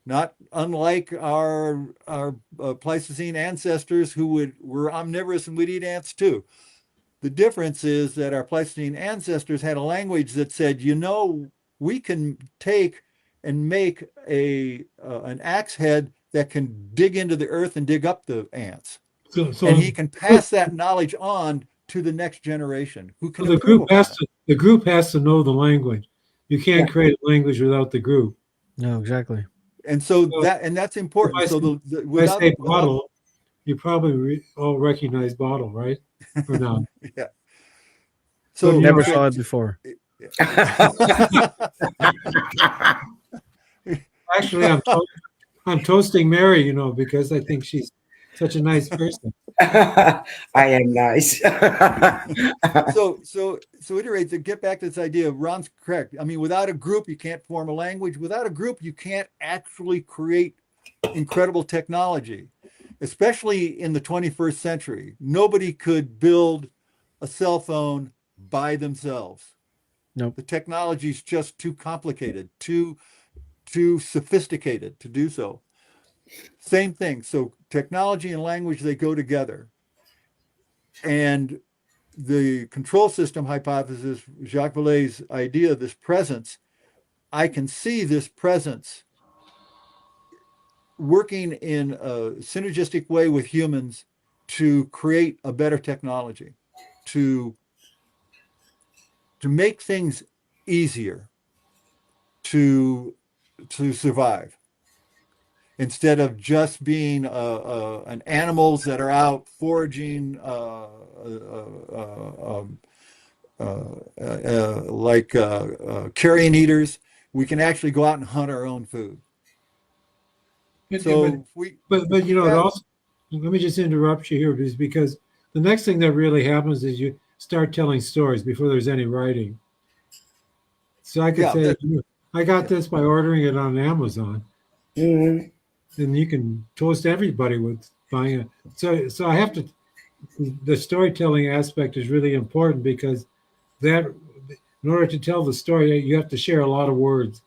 Not unlike our Pleistocene ancestors who were omnivorous and would eat ants too. The difference is that our Pleistocene ancestors had a language that said, we can take and make an axe head that can dig into the earth and dig up the ants. So And he can pass that knowledge on to the next generation who can the improve group upon has it. to the group has to know the language. You can't Yeah. create a language without the group. No, exactly. And so So that's if important. I So say, if I say without bottle, you probably all recognize bottle, right? Or not? yeah. But So Never so saw it before. actually, I'm toasting Mary, because I think she's such a nice person. I am nice. so at any rate, to get back to this idea, Ron's correct. I mean, without a group, you can't form a language. Without a group, you can't actually create incredible technology, especially in the 21st century. Nobody could build a cell phone by themselves. Nope. The technology is just too complicated, too sophisticated to do so. Same thing. So technology and language, they go together. And the control system hypothesis, Jacques Vallée's idea, this presence, I can see this presence working in a synergistic way with humans to create a better technology, to make things easier to survive instead of just being an animals that are out foraging like carrion eaters. We can actually go out and hunt our own food. But, So but we it have, also, let me just interrupt you here, because the next thing that really happens is you start telling stories before there's any writing. So I could yeah, say, that, I got yeah, this by ordering it on Amazon, Mhm. and you can toast everybody with buying it. So I have to. The storytelling aspect is really important because that, in order to tell the story, you have to share a lot of words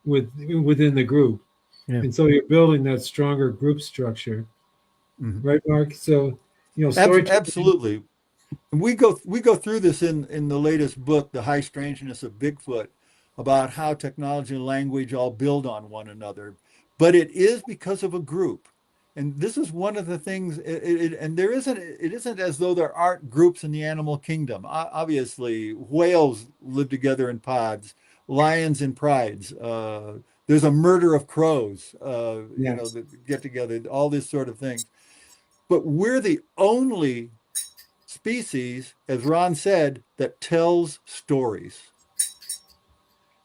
within the group, Yeah. and so you're building that stronger group structure, mhm. right, Mark? So storytelling. Absolutely. We go through this in the latest book, The High Strangeness of Bigfoot, about how technology and language all build on one another. But it is because of a group. And this is one of the things, and it isn't as though there aren't groups in the animal kingdom. Obviously, whales live together in pods, lions in prides. There's a murder of crows, Yes. that get together, all this sort of things. But we're the only species, as Ron said, that tells stories.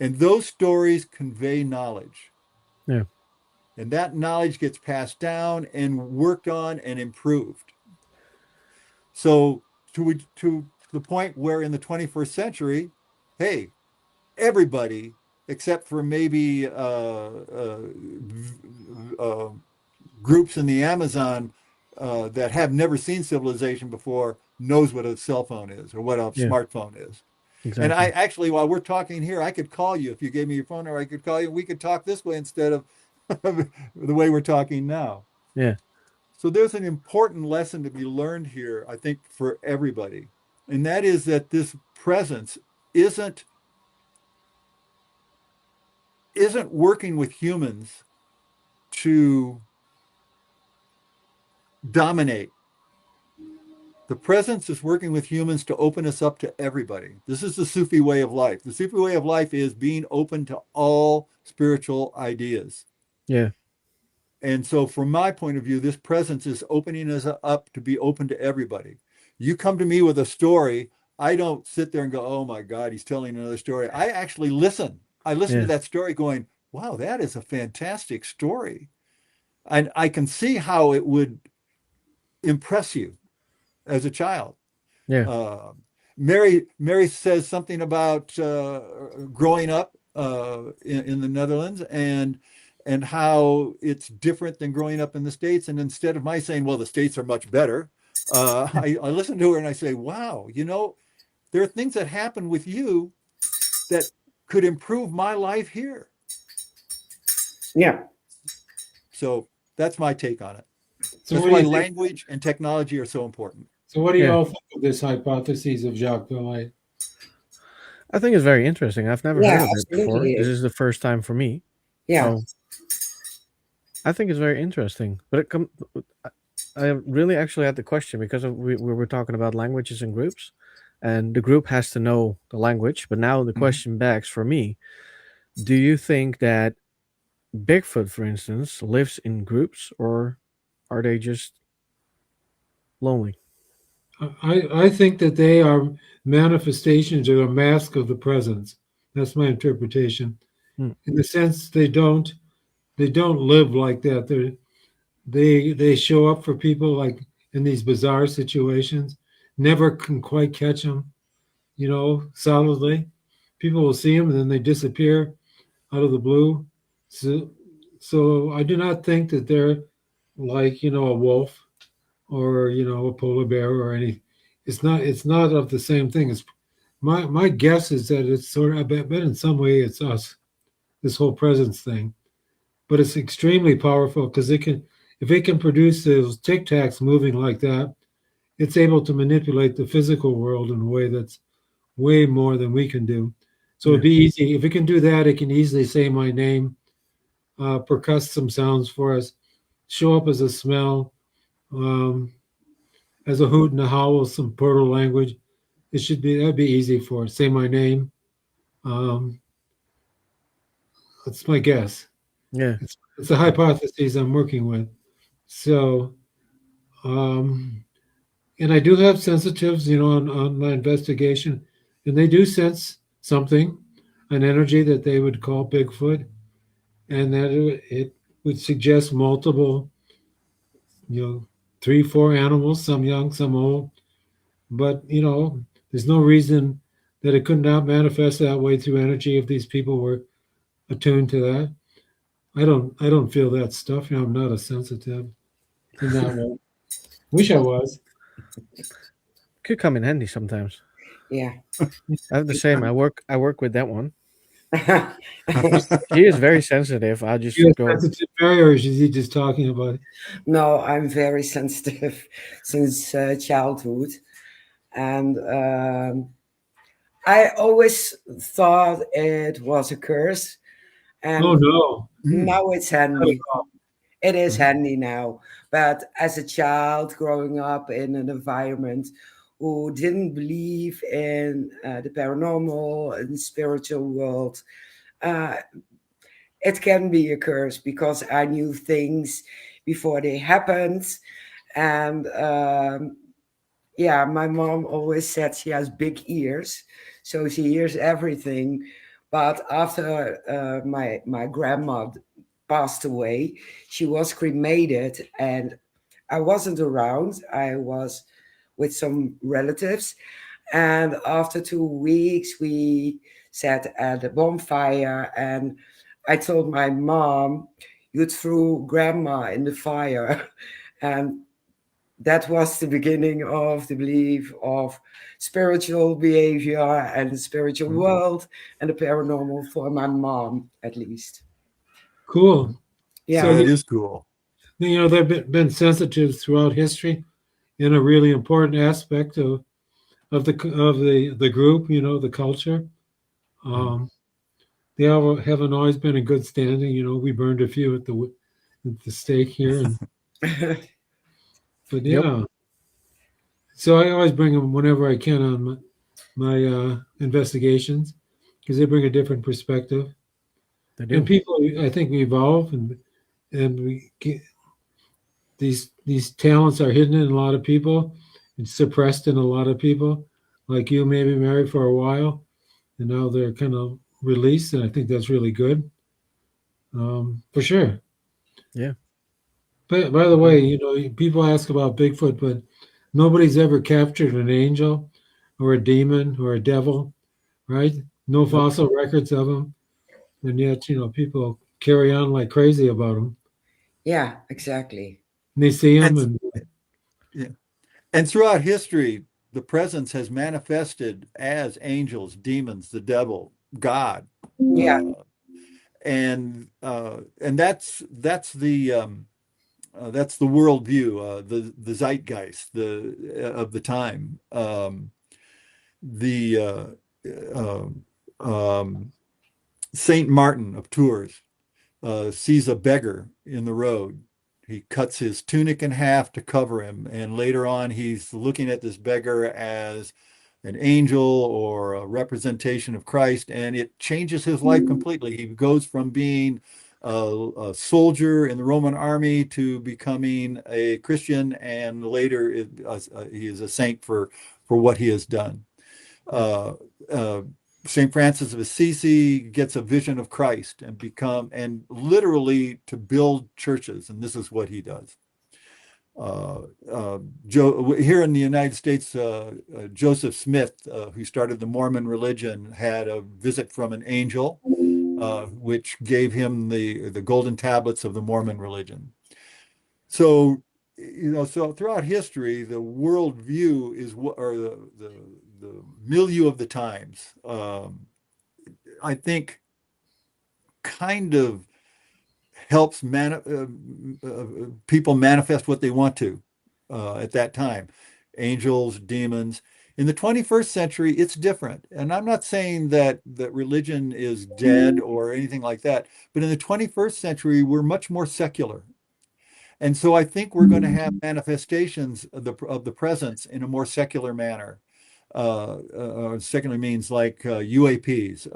And those stories convey knowledge. Yeah. And that knowledge gets passed down and worked on and improved. So to the point where in the 21st century, hey, everybody except for maybe groups in the Amazon that have never seen civilization before knows what a cell phone is or what a Yeah, smartphone is. And I exactly. actually, while we're talking here, I could call you if you gave me your phone, or I could call you. We could talk this way instead of the way we're talking now. Yeah, So there's an important lesson to be learned here, I think, for everybody. And that is that this presence isn't isn't working with humans to dominate. The presence is working with humans to open us up to everybody. This is the Sufi way of life. The Sufi way of life is being open to all spiritual ideas. yeah, And so, from my point of view, this presence is opening us up to be open to everybody. You come to me with a story, I don't sit there and go, oh my God, he's telling another story. I actually listen. I listen to yeah, that story going, wow, that is a fantastic story. And I can see how it would impress you as a child. yeah, Uh, Mary says something about growing up in the Netherlands and how it's different than growing up in the States. And instead of my saying, well, the States are much better, I listen to her and I say, wow, there are things that happen with you that could improve my life here. Yeah. So that's my take on it. So That's what do why you think? language and technology are so important. So what do you yeah. all think of this hypothesis of Jacques Villay? I think it's very interesting. I've never heard Yeah, of it before. This absolutely. is the first time for me. Yeah. So I think it's very interesting. But I really actually had the question because we were talking about languages and groups, and the group has to know the language. But now the Mhm. question backs for me: do you think that Bigfoot, for instance, lives in groups, or are they just lonely? I think that they are manifestations or a mask of the presence. That's my interpretation. Hmm. In the sense they don't live like that. They show up for people like in these bizarre situations. Never can quite catch them, solidly. People will see them and then they disappear out of the blue. So, so I do not think that they're like a wolf or a polar bear or any. It's not of the same thing. It's my guess is that it's sort of. I bet in some way it's us. This whole presence thing, but it's extremely powerful because if it can produce those tic tacs moving like that, it's able to manipulate the physical world in a way that's way more than we can do. So it'd Yeah, be easy if it can do that. It can easily say my name, percuss some sounds for us, show up as a smell, um, as a hoot and a howl, some portal language. That'd be easy for it. Say my name. Um, that's my guess. yeah, It's a hypothesis I'm working with. So, um, and I do have sensitives, on my investigation, and they do sense something, an energy that they would call Bigfoot, and that it would suggest multiple, you know, three, four animals, some young, some old. But there's no reason that it could not manifest that way through energy if these people were attuned to that. I don't feel that stuff. I'm not a sensitive in that way. Wish I was. could come in handy sometimes. Yeah. I have the same. I work with that one. He is very sensitive. I just You a go, sensitive Mary, or is he just talking about it? No, I'm very sensitive since childhood. And I always thought it was a curse. Oh And no. Mm. now it's handy. It is handy now. But as a child growing up in an environment who didn't believe in the paranormal and spiritual world, uh, it can be a curse because I knew things before they happened. And yeah, my mom always said she has big ears, so she hears everything. But after my grandma passed away, she was cremated, and I wasn't around. I was with some relatives, And after 2 weeks, we sat at a bonfire, and I told my mom, "You threw grandma in the fire." And that was the beginning of the belief of spiritual behavior and the spiritual Mhm. world and the paranormal for my mom, at least. Cool. So Yeah, That is cool. they've been sensitive throughout history in a really important aspect of the group. The culture. Mhm. Um, they haven't always been in good standing. We burned a few at the stake here, but Yep, yeah. So I always bring them whenever I can on my investigations because they bring a different perspective. they And do. people, I think, we evolve and we get, these talents are hidden in a lot of people and suppressed in a lot of people. Like you, maybe married for a while, and now they're kind of released, and I think that's really good, for sure. Yeah, But by the agree. way, people ask about Bigfoot, but nobody's ever captured an angel or a demon or a devil, right? No Nope. fossil records of them, and yet people carry on like crazy about them. yeah, exactly. And they see them, And and yeah. And throughout history, the presence has manifested as angels, demons, the devil, God, Yeah, uh, and that's the worldview, the zeitgeist, of the time. The Saint Martin of Tours sees a beggar in the road. He cuts his tunic in half to cover him, and later on, he's looking at this beggar as an angel or a representation of Christ, and it changes his life completely. He goes from being a soldier in the Roman army to becoming a Christian, and later he is a saint for what he has done. Yep. uh, uh, St. Francis of Assisi gets a vision of Christ and literally to build churches, and this is what he does. Uh, Here in the United States, Joseph Smith, who started the Mormon religion, had a visit from an angel, which gave him the golden tablets of the Mormon religion. So, so throughout history, the worldview is what, or the milieu of the times, I think, kind of helps people manifest what they want to at that time. Angels, demons. In the 21st century, it's different. And I'm not saying that religion is dead or anything like that, but in the 21st century, we're much more secular. And so I think we're going to have manifestations of the presence in a more secular manner. Secular means like UAPs,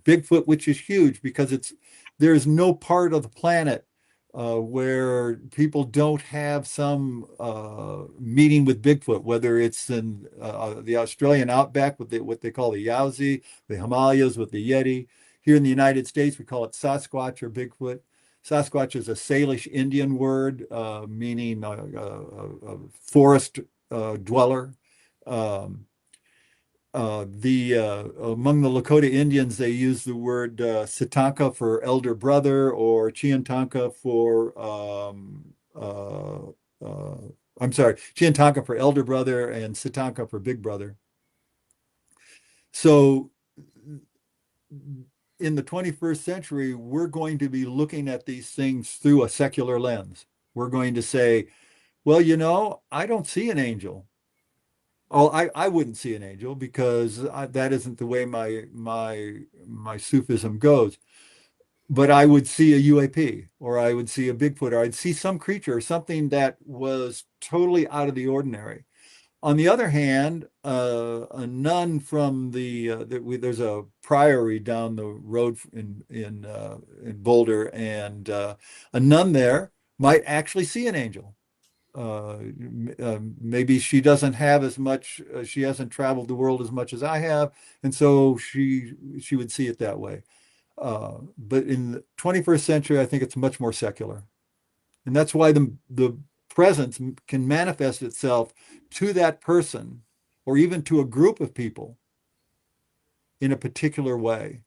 Bigfoot, which is huge because there's no part of the planet where people don't have some meeting with Bigfoot, whether it's in the Australian outback with what they call the Yowzi, the Himalayas with the Yeti. Here in the United States, we call it Sasquatch or Bigfoot. Sasquatch is a Salish Indian word meaning a forest dweller. Um, the Among the Lakota Indians, they use the word Sitanka for elder brother or Chiantanka for I'm sorry, Chiantanka for elder brother and Sitanka for big brother. So in the 21st century, we're going to be looking at these things through a secular lens. We're going to say, well, I don't see an angel. Oh, I wouldn't see an angel because that isn't the way my Sufism goes. But I would see a UAP, or I would see a Bigfoot, or I'd see some creature, something that was totally out of the ordinary. On the other hand, a nun from there's a priory down the road in Boulder, and a nun there might actually see an angel. Maybe she doesn't have as much. She hasn't traveled the world as much as I have, and so she would see it that way. But in the 21st century, I think it's much more secular, and that's why the presence can manifest itself to that person or even to a group of people in a particular way.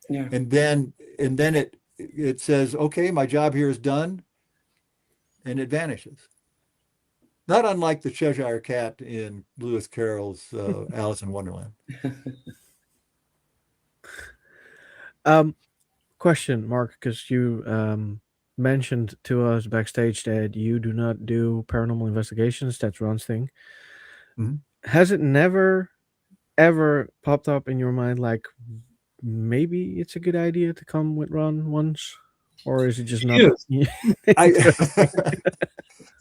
Yeah. And then it says, okay, my job here is done, and it vanishes. Not unlike the Cheshire Cat in Lewis Carroll's Alice in Wonderland. Question, Mark, because you mentioned to us backstage that you do not do paranormal investigations. That's Ron's thing. Mhm. Has it never ever popped up in your mind like maybe it's a good idea to come with Ron once, or is it just not Yes. I, interesting?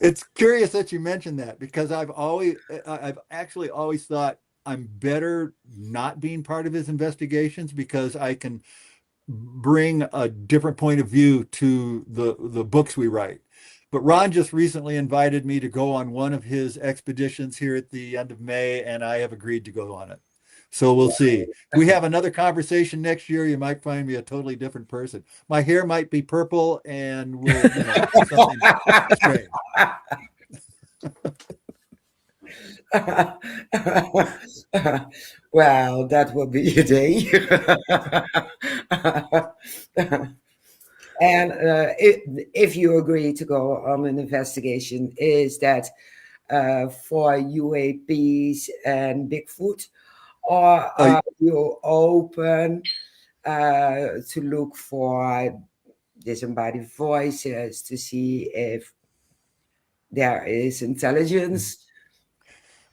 it's curious that you mentioned that, because I've actually always thought I'm better not being part of his investigations, because I can bring a different point of view to the books we write. But Ron just recently invited me to go on one of his expeditions here at the end of May, and I have agreed to go on it. So we'll see. If we have another conversation next year, you might find me a totally different person. My hair might be purple, and we'll, something strange. Well, that will be a day. And if you agree to go on an investigation, is that for UAPs and Bigfoot, or Uh, are you open to look for disembodied voices to see if there is intelligence?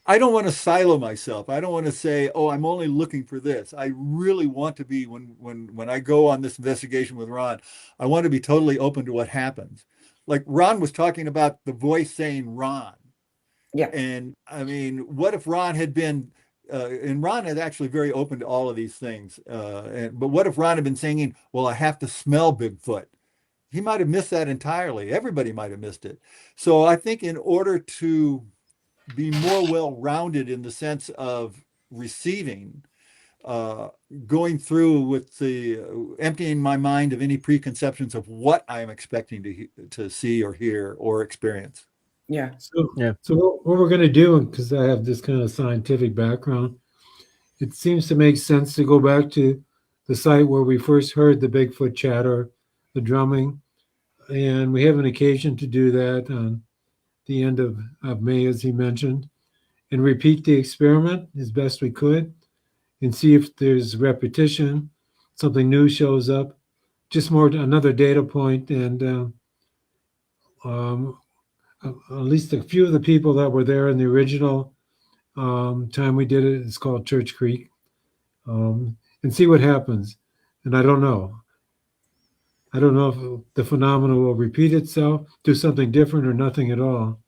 I don't want to silo myself. I don't want to say, "Oh, I'm only looking for this." I really want to be, when I go on this investigation with Ron, I want to be totally open to what happens. Like Ron was talking about the voice saying Ron, Yeah, and I mean, what if Ron had been, and Ron is actually very open to all of these things. But what if Ron had been saying, "Well, I have to smell Bigfoot"? He might have missed that entirely. Everybody might have missed it. So I think in order to be more well-rounded in the sense of receiving, uh, going through with the emptying my mind of any preconceptions of what I'm expecting to see or hear or experience. yeah, So, Yeah. so what we're going to do, because I have this kind of scientific background, it seems to make sense to go back to the site where we first heard the Bigfoot chatter, the drumming, and we have an occasion to do that on the end of May, as he mentioned, and repeat the experiment as best we could and see if there's repetition, something new shows up, just more another data point, and um, at least a few of the people that were there in the original time we did it, it's called Church Creek, and see what happens. And I don't know. I don't know if the phenomenon will repeat itself, do something different, or nothing at all.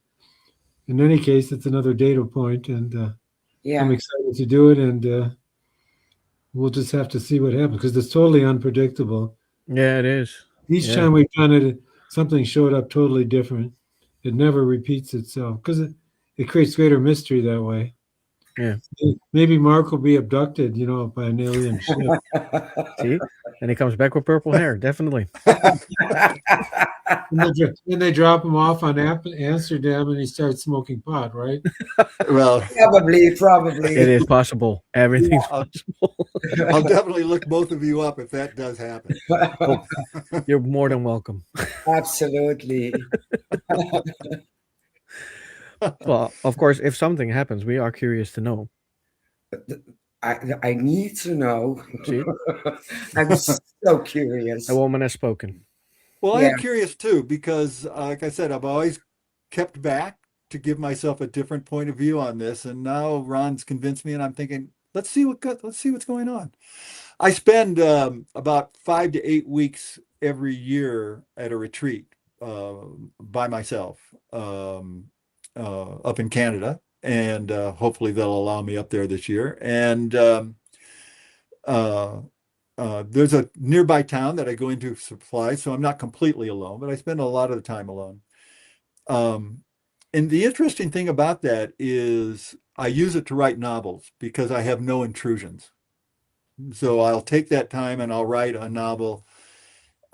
In any case, it's another data point, and I'm yeah. excited to do it. And we'll just have to see what happens because it's totally unpredictable. Yeah, it is. Each Yeah. time we've done it, something showed up totally different. It never repeats itself because it creates greater mystery that way. Yeah. Maybe Mark will be abducted, by an alien ship. See? And he comes back with purple hair, definitely. And they drop him off on Amsterdam and he starts smoking pot, right? Well, Probably, It is possible. Everything's I'll, possible. I'll definitely look both of you up if that does happen. Oh, you're more than welcome. Absolutely. Well, of course, if something happens, we are curious to know. I need to know. See? I'm so A curious. woman has spoken. Well, I Yeah. am curious too, because like I said, I've always kept back to give myself a different point of view on this. And now Ron's convinced me, and I'm thinking, let's see what's going on. I spend about 5 to 8 weeks every year at a retreat by myself up in Canada, and hopefully they'll allow me up there this year. And uh, there's a nearby town that I go into for supplies, so I'm not completely alone, but I spend a lot of the time alone. Um, and the interesting thing about that is I use it to write novels because I have no intrusions. So I'll take that time and I'll write a novel.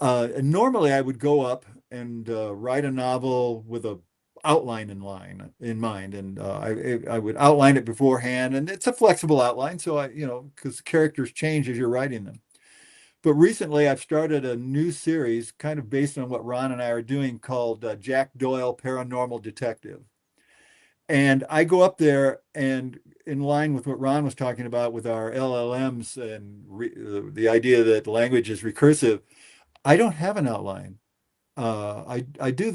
And normally I would go up and write a novel with a outline in mind, and I would outline it beforehand, and it's a flexible outline, so because characters change as you're writing them. But recently, I've started a new series, kind of based on what Ron and I are doing, called Jack Doyle Paranormal Detective. And I go up there, and in line with what Ron was talking about with our LLMs and the idea that language is recursive, I don't have an outline. I do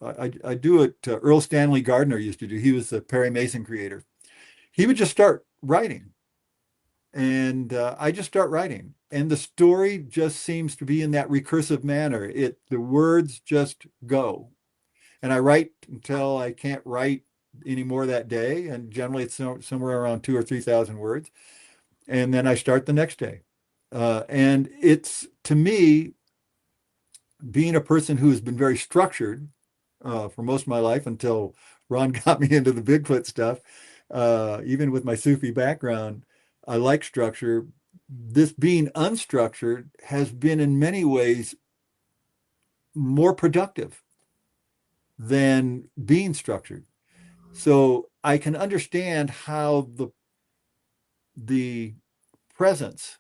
I do it. Earl Stanley Gardner used to do. He was the Perry Mason creator. He would just start writing, and I just start writing, and the story just seems to be in that recursive manner. The words just go, and I write until I can't write anymore that day, and generally it's somewhere around 2,000 or 3,000 words, and then I start the next day. And it's, to me, being a person who has been very structured for most of my life until Ron got me into the Bigfoot stuff, even with my Sufi background, I like structure. This being unstructured has been in many ways more productive than being structured. So I can understand how the presence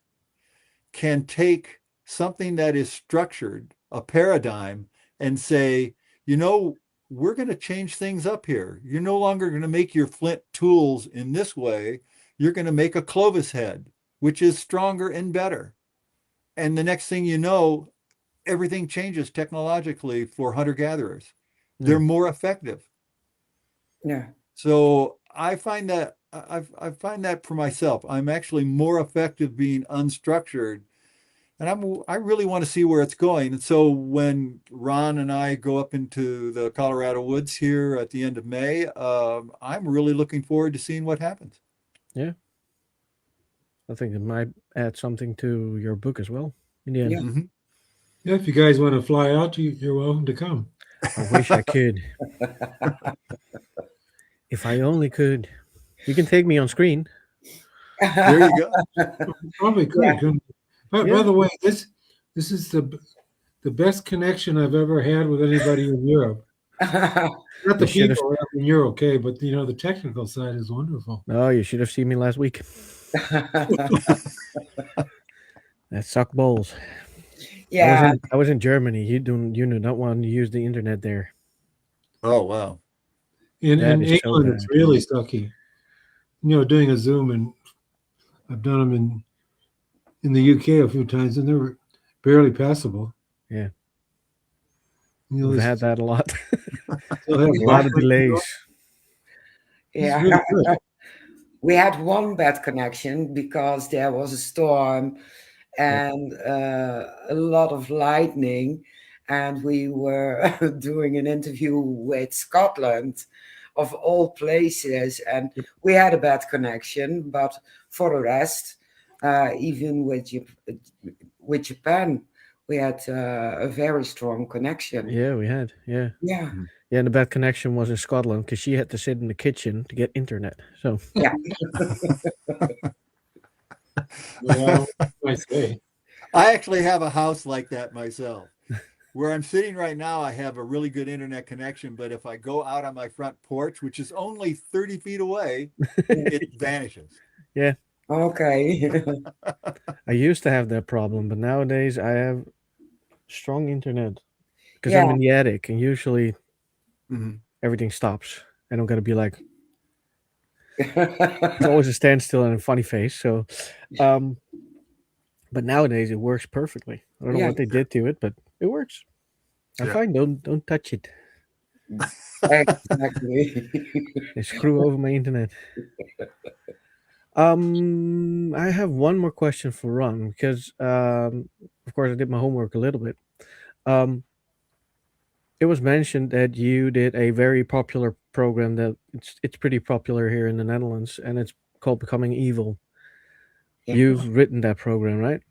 can take something that is structured, a paradigm, and say, we're going to change things up here. You're no longer going to make your flint tools in this way. You're going to make a Clovis head, which is stronger and better. And the next thing you know, everything changes technologically for hunter-gatherers. They're more effective. Yeah. So I find that I find that for myself. I'm actually more effective being unstructured, and I really want to see where it's going. And so when Ron and I go up into the Colorado woods here at the end of May, I'm really looking forward to seeing what happens. Yeah. I think it might add something to your book as well in the end. Yeah. Mhm. Yeah, if you guys want to fly out, you're welcome to come. I wish I could. If I only could. You can take me on screen. There you go. Probably could. Yeah. couldn't you? By Yeah. the way, this is the best connection I've ever had with anybody in Europe. Not the You should have. people, I mean, you're okay, but the technical side is wonderful. No, you should have seen me last week. That sucked balls. Yeah. I was in Germany. You do not want to use the internet there. Oh, wow. In That is so England, it's bad. really sucky. Doing a Zoom, and I've done them in the UK a few times, and they were barely passable. Yeah. We've had that a lot. still have A lot of delays. Yeah. Really good. We had one bad connection because there was a storm and a lot of lightning, and we were doing an interview with Scotland, of all places, and we had a bad connection. But for the rest, even with Japan, we had a very strong connection. Yeah, we had. Yeah. Yeah. Yeah, and the bad connection was in Scotland because she had to sit in the kitchen to get internet. So Yeah. Well, I say. I actually have a house like that myself. Where I'm sitting right now, I have a really good internet connection, but if I go out on my front porch, which is only 30 feet away, it vanishes. yeah, Okay. I used to have that problem, but nowadays I have strong internet because Yeah. I'm in the attic, and usually Mhm. everything stops, and I'm gonna be like, it's always a standstill and a funny face. So, but nowadays it works perfectly. I don't know Yeah. what they did to it, but it works. I'm Yeah. fine. Don't touch it. Exactly. They screw over my internet. I have one more question for Ron because, of course, I did my homework a little bit. Um, it was mentioned that you did a very popular program that it's pretty popular here in the Netherlands, and it's called Becoming Evil. Yeah. You've written that program, right?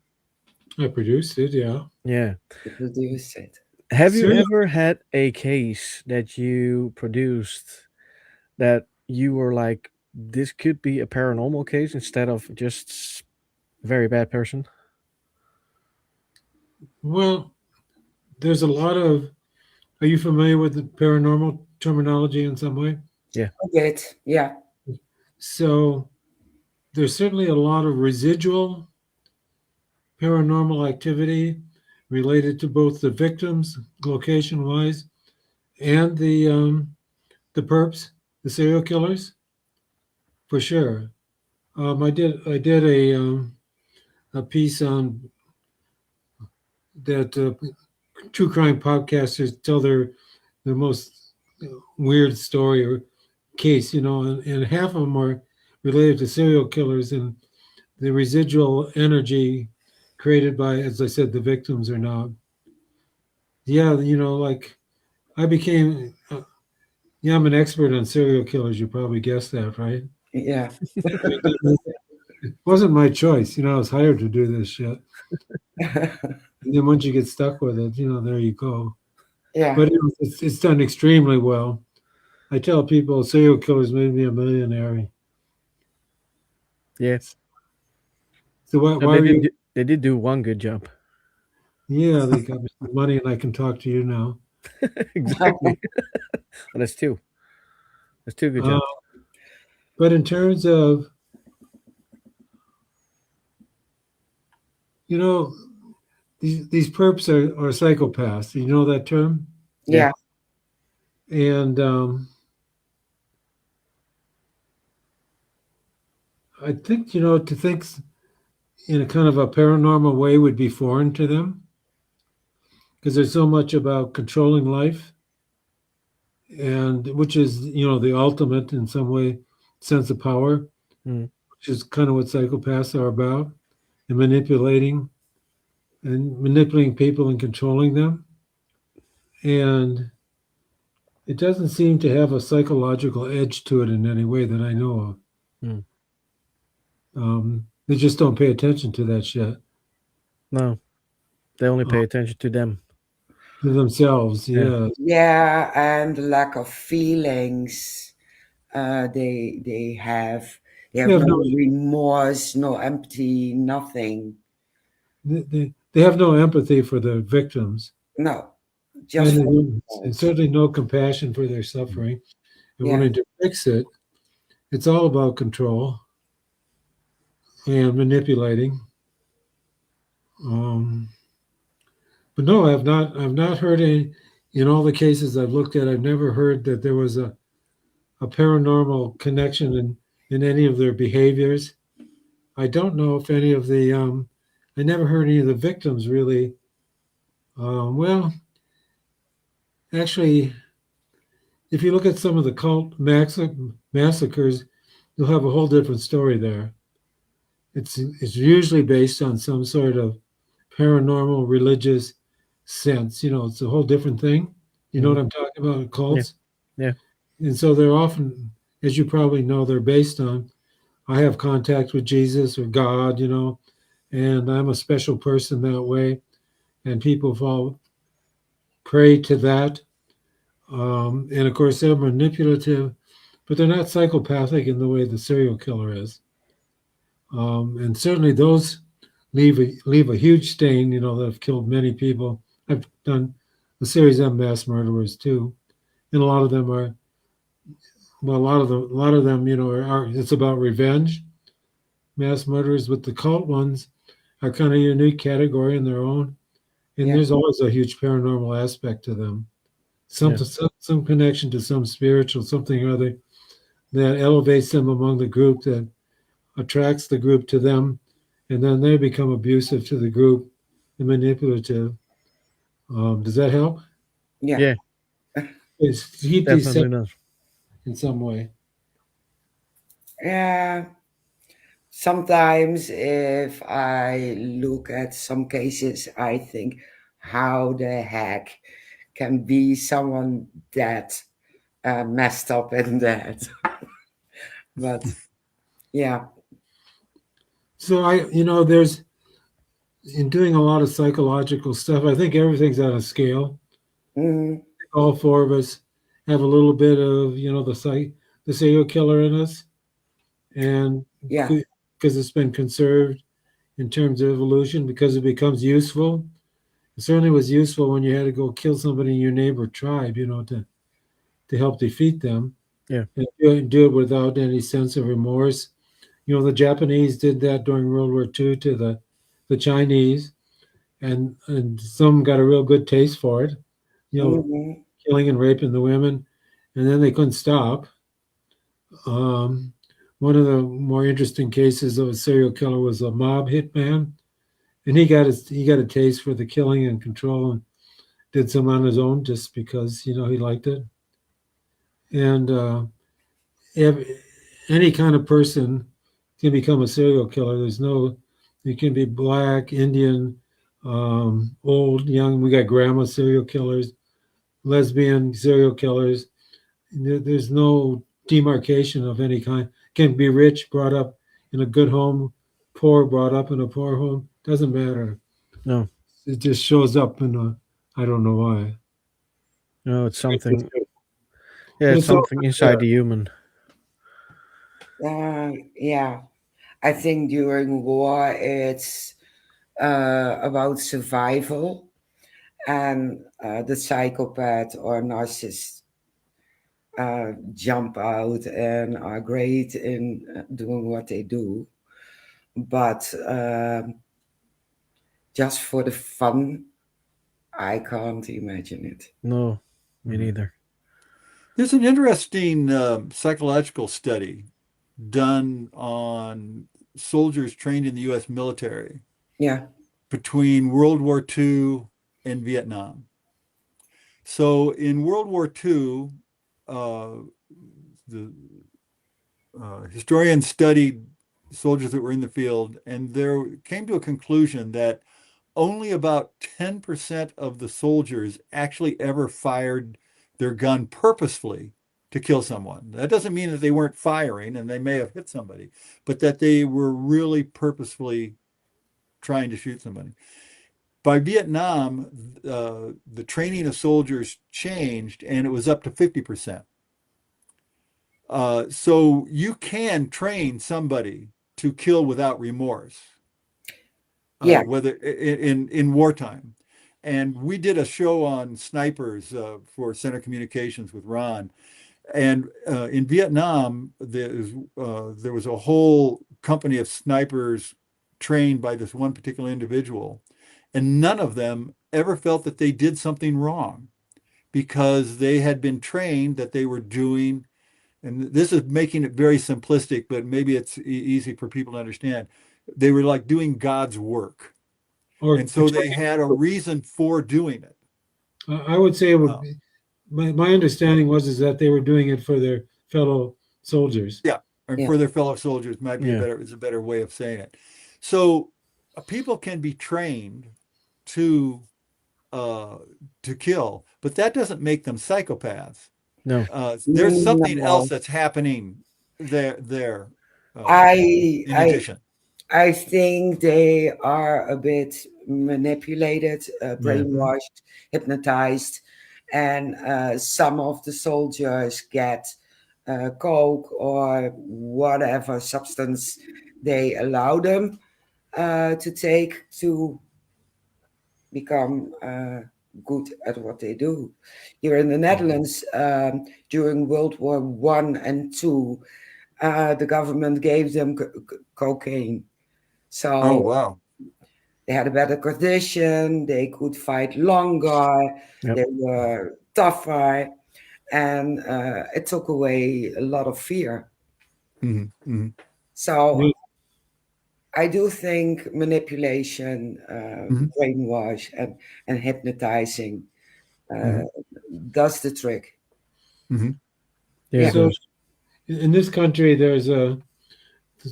I produced it, yeah. Yeah. To produce it. Have you Serious? ever had a case that you produced that you were like, this could be a paranormal case instead of just a very bad person? Well, there's a lot of. Are you familiar with the paranormal terminology in some way? A bit, yeah. So there's certainly a lot of residual paranormal activity related to both the victims, location-wise, and the perps, the serial killers, for sure. I did a piece on that true crime podcasters tell their most weird story or case, and half of them are related to serial killers and the residual energy created by, as I said, the victims or not. Yeah, like I became, yeah, I'm an expert on serial killers. You probably guessed that, right? Yeah. It wasn't my choice. I was hired to do this shit. And then once you get stuck with it, there you go. Yeah. But it's done extremely well. I tell people serial killers made me a millionaire. Yes. So why, So why are you? they did do one good job. Yeah, they got me some money and I can talk to you now. Exactly. Well, that's two. That's two good Uh, jobs. but in terms of, these perps are psychopaths. You know that term? Yeah. And I think, to think in a kind of a paranormal way would be foreign to them because there's so much about controlling life, and which is, the ultimate in some way sense of power, Mm. which is kind of what psychopaths are about, and manipulating people and controlling them. And it doesn't seem to have a psychological edge to it in any way that I know of. Mm. They just don't pay attention to that shit. No, they only pay attention to them. To themselves, Yeah. yeah. Yeah, and the lack of feelings they have. They have They have no no, remorse, no empathy, nothing. they have no empathy for the victims, No, and, just for and themselves. certainly no compassion for their suffering. And Yeah, wanting to fix it, it's all about control and manipulating. Um, but no, I've not heard any. In all the cases I've looked at, I've never heard that there was a paranormal connection in any of their behaviors. I don't know if any of the I never heard any of the victims really. Well, actually, if you look at some of the cult massacres, you'll have a whole different story there. It's usually based on some sort of paranormal religious sense. It's a whole different thing. You know what I'm talking about? Yeah. Cults. Yeah. And so they're often, as you probably know, they're based on I have contact with Jesus or God, and I'm a special person that way. And people fall prey to that. And of course, they're manipulative, but they're not psychopathic in the way the serial killer is. And certainly those leave a huge stain, that have killed many people. I've done a series of mass murderers too, and a lot of them are, well, a lot of them, are it's about revenge. Mass murderers, but the cult ones are kind of a unique category in their own, and yeah, there's always a huge paranormal aspect to them. Yeah. Some connection to some spiritual something or other that elevates them among the group, that attracts the group to them, and then they become abusive to the group and manipulative. Does that help? yeah. Yeah. It's to keep these Definitely separate does. in some way. Yeah. Sometimes, if I look at some cases, I think, how the heck can be someone that messed up in that? But yeah, So there's in doing a lot of psychological stuff. I think everything's on a scale. mm, All four of us have a little bit of the serial killer in us, and yeah, because it's been conserved in terms of evolution, because it becomes useful. It certainly was useful when you had to go kill somebody in your neighbor tribe, to to help defeat them. Yeah. And do it without any sense of remorse. The Japanese did that during World War II to the Chinese, and some got a real good taste for it, Mhm. killing and raping the women, and then they couldn't stop. Um, One of the more interesting cases of a serial killer was a mob hitman, and he got a taste for the killing and control, and did some on his own just because he liked it. And if any kind of person can become a serial killer. You can be black, Indian, old, young. We got grandma serial killers, lesbian serial killers. There's no demarcation of any kind. Can be rich, brought up in a good home, poor, brought up in a poor home. Doesn't matter. No, It just shows up in a, I don't know why. no, it's something. Yeah, it's It's all something inside the human. Yeah, I think during war it's about survival, and the psychopath or narcissist jump out and are great in doing what they do, but just for the fun, I can't imagine it. No, me neither. There's an interesting psychological study done on soldiers trained in the U.S. military Yeah, between World War II and Vietnam. So in World War II, the historians studied soldiers that were in the field, and there came to a conclusion that only about 10% of the soldiers actually ever fired their gun purposefully to kill someone. That doesn't mean that they weren't firing and they may have hit somebody, but that they were really purposefully trying to shoot somebody. By Vietnam, the training of soldiers changed and it was up to 50%. So you can train somebody to kill without remorse, yeah, whether in wartime. And we did a show on snipers for Center Communications with Ron. And in Vietnam, there was a whole company of snipers trained by this one particular individual, and none of them ever felt that they did something wrong because they had been trained that they were doing, and this is making it very simplistic, but maybe it's easy for people to understand. They were like doing God's work. Or And so they had a reason for doing it. I would say it would Uh, be, my understanding is that they were doing it for their fellow soldiers. Yeah, or yeah, for their fellow soldiers might be Yeah. is a better way of saying it. So people can be trained to uh, to kill, but that doesn't make them psychopaths. No. There's something no. else that's happening there I in I addition. I think they are a bit manipulated, Yeah. brainwashed, hypnotized, and some of the soldiers get coke or whatever substance they allow them to take to become good at what they do. Here in the Netherlands, during World War One and Two, the government gave them cocaine. Oh, So wow. they had a better condition, they could fight longer, Yep. they were tougher, and it took away a lot of fear. Mhm, mhm, So I do think manipulation, mhm, brainwash, and hypnotizing uh, mhm, does the trick. mhm. Yeah, Yeah, it So does. in this country, there's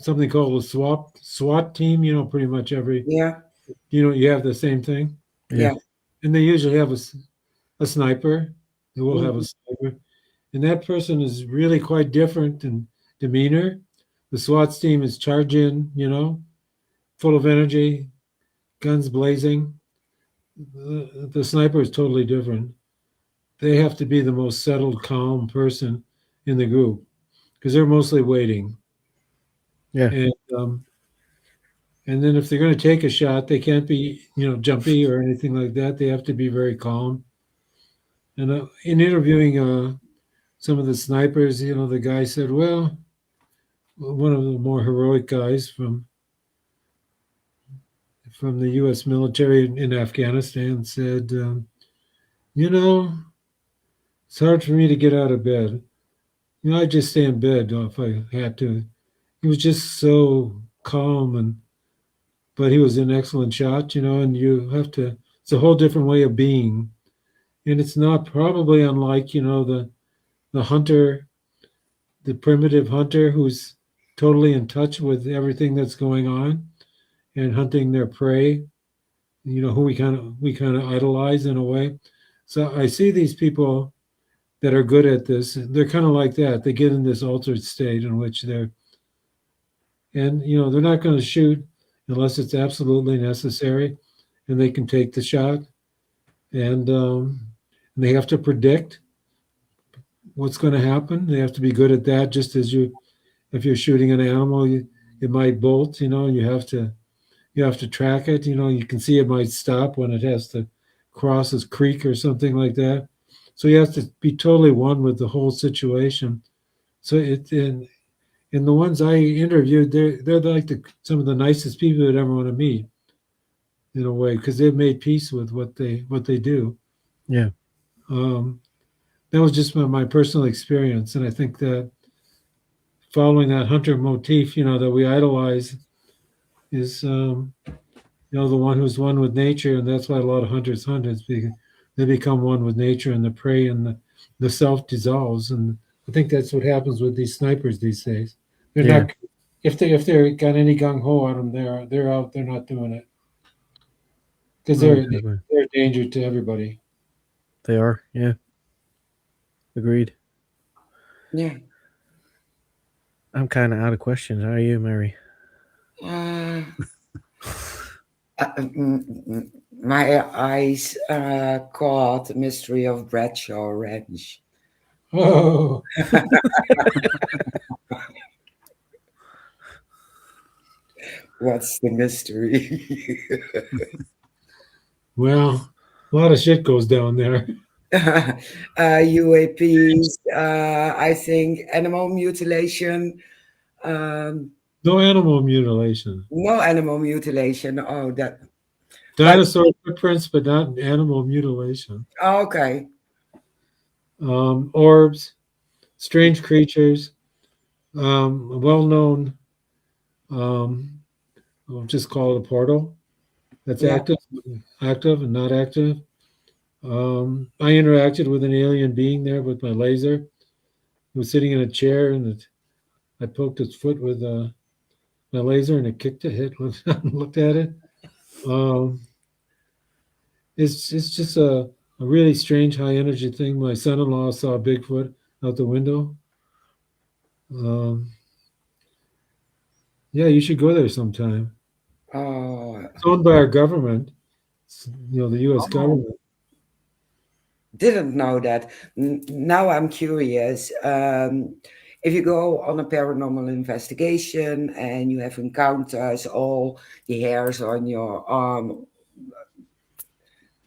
something called a SWAT team. Pretty much every yeah, you have the same thing, Yeah. yeah. and they usually have a sniper. They will have a Mhm. sniper, and that person is really quite different in demeanor. The SWAT team is charging, full of energy, guns blazing. The sniper is totally different. They have to be the most settled, calm person in the group because they're mostly waiting. Yeah. And then if they're going to take a shot, they can't be jumpy or anything like that. They have to be very calm. And in interviewing some of the snipers, the guy said, well, one of the more heroic guys from the U.S. military in Afghanistan said, you know, it's hard for me to get out of bed. I'd just stay in bed if I had to. He was just so calm, but he was an excellent shot, and you have to, it's a whole different way of being. And it's not probably unlike, the hunter, the primitive hunter who's totally in touch with everything that's going on and hunting their prey, who we kind of idolize in a way. So I see these people that are good at this. They're kind of like that. They get in this altered state in which they're not going to shoot unless it's absolutely necessary, and they can take the shot, and they have to predict what's going to happen. They have to be good at that. Just as if you're shooting an animal, it might bolt. You have to track it. You can see it might stop when it has to cross a creek or something like that. So you have to be totally one with the whole situation. So and the ones I interviewed, they're like some of the nicest people you'd ever want to meet, in a way, because they've made peace with what they do. Yeah. That was just my personal experience, and I think that following that hunter motif, that we idolize, is the one who's one with nature, and that's why a lot of hunters hunt, is because they become one with nature, and the prey and the self dissolves. And I think that's what happens with these snipers these days. They're Yeah. not, if they got any gung ho on them, they're out. They're not doing it because No, they're exactly. they're a danger to everybody. They are. Yeah. Agreed. Yeah. I'm kind of out of questions. How are you, Mary? Uh, my eyes caught the mystery of Bradshaw Ranch. Oh, What's the mystery? well, a lot of shit goes down there. UAPs, I think animal mutilation. Um, No animal mutilation. no animal mutilation. Oh, that. But Dinosaur footprints, but not animal mutilation. okay. Orbs, strange creatures, well-known. I'll just call it a portal that's Yeah. active and not active. I interacted with an alien being there with my laser. It was sitting in a chair, and I poked its foot with my laser, and it kicked it. Hit, looked at it. Um, it's just a really strange high energy thing. My son-in-law saw Bigfoot out the window. Um, yeah, you should go there sometime. Oh, It's owned by our government. The U.S. oh, government. didn't know that. Now I'm curious. If you go on a paranormal investigation and you have encounters, all the hairs on your arm,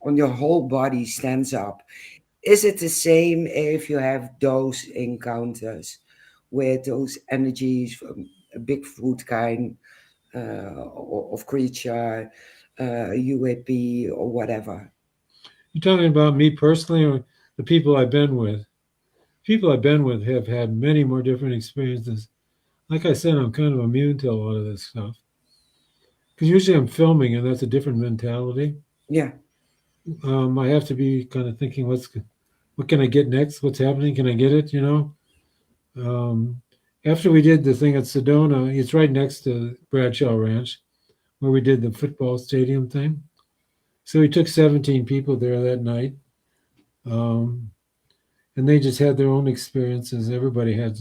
on your whole body stands up. Is it the same if you have those encounters with those energies from a Bigfoot kind of creature, UAP or whatever? You're talking about me personally, or the people I've been with? People I've been with have had many more different experiences. Like I said, I'm kind of immune to a lot of this stuff because usually I'm filming, and that's a different mentality. Yeah. I have to be kind of thinking, what can I get next? What's happening? Can I get it? Um, After we did the thing at Sedona, it's right next to Bradshaw Ranch, where we did the football stadium thing. So we took 17 people there that night, um, and they just had their own experiences. Everybody had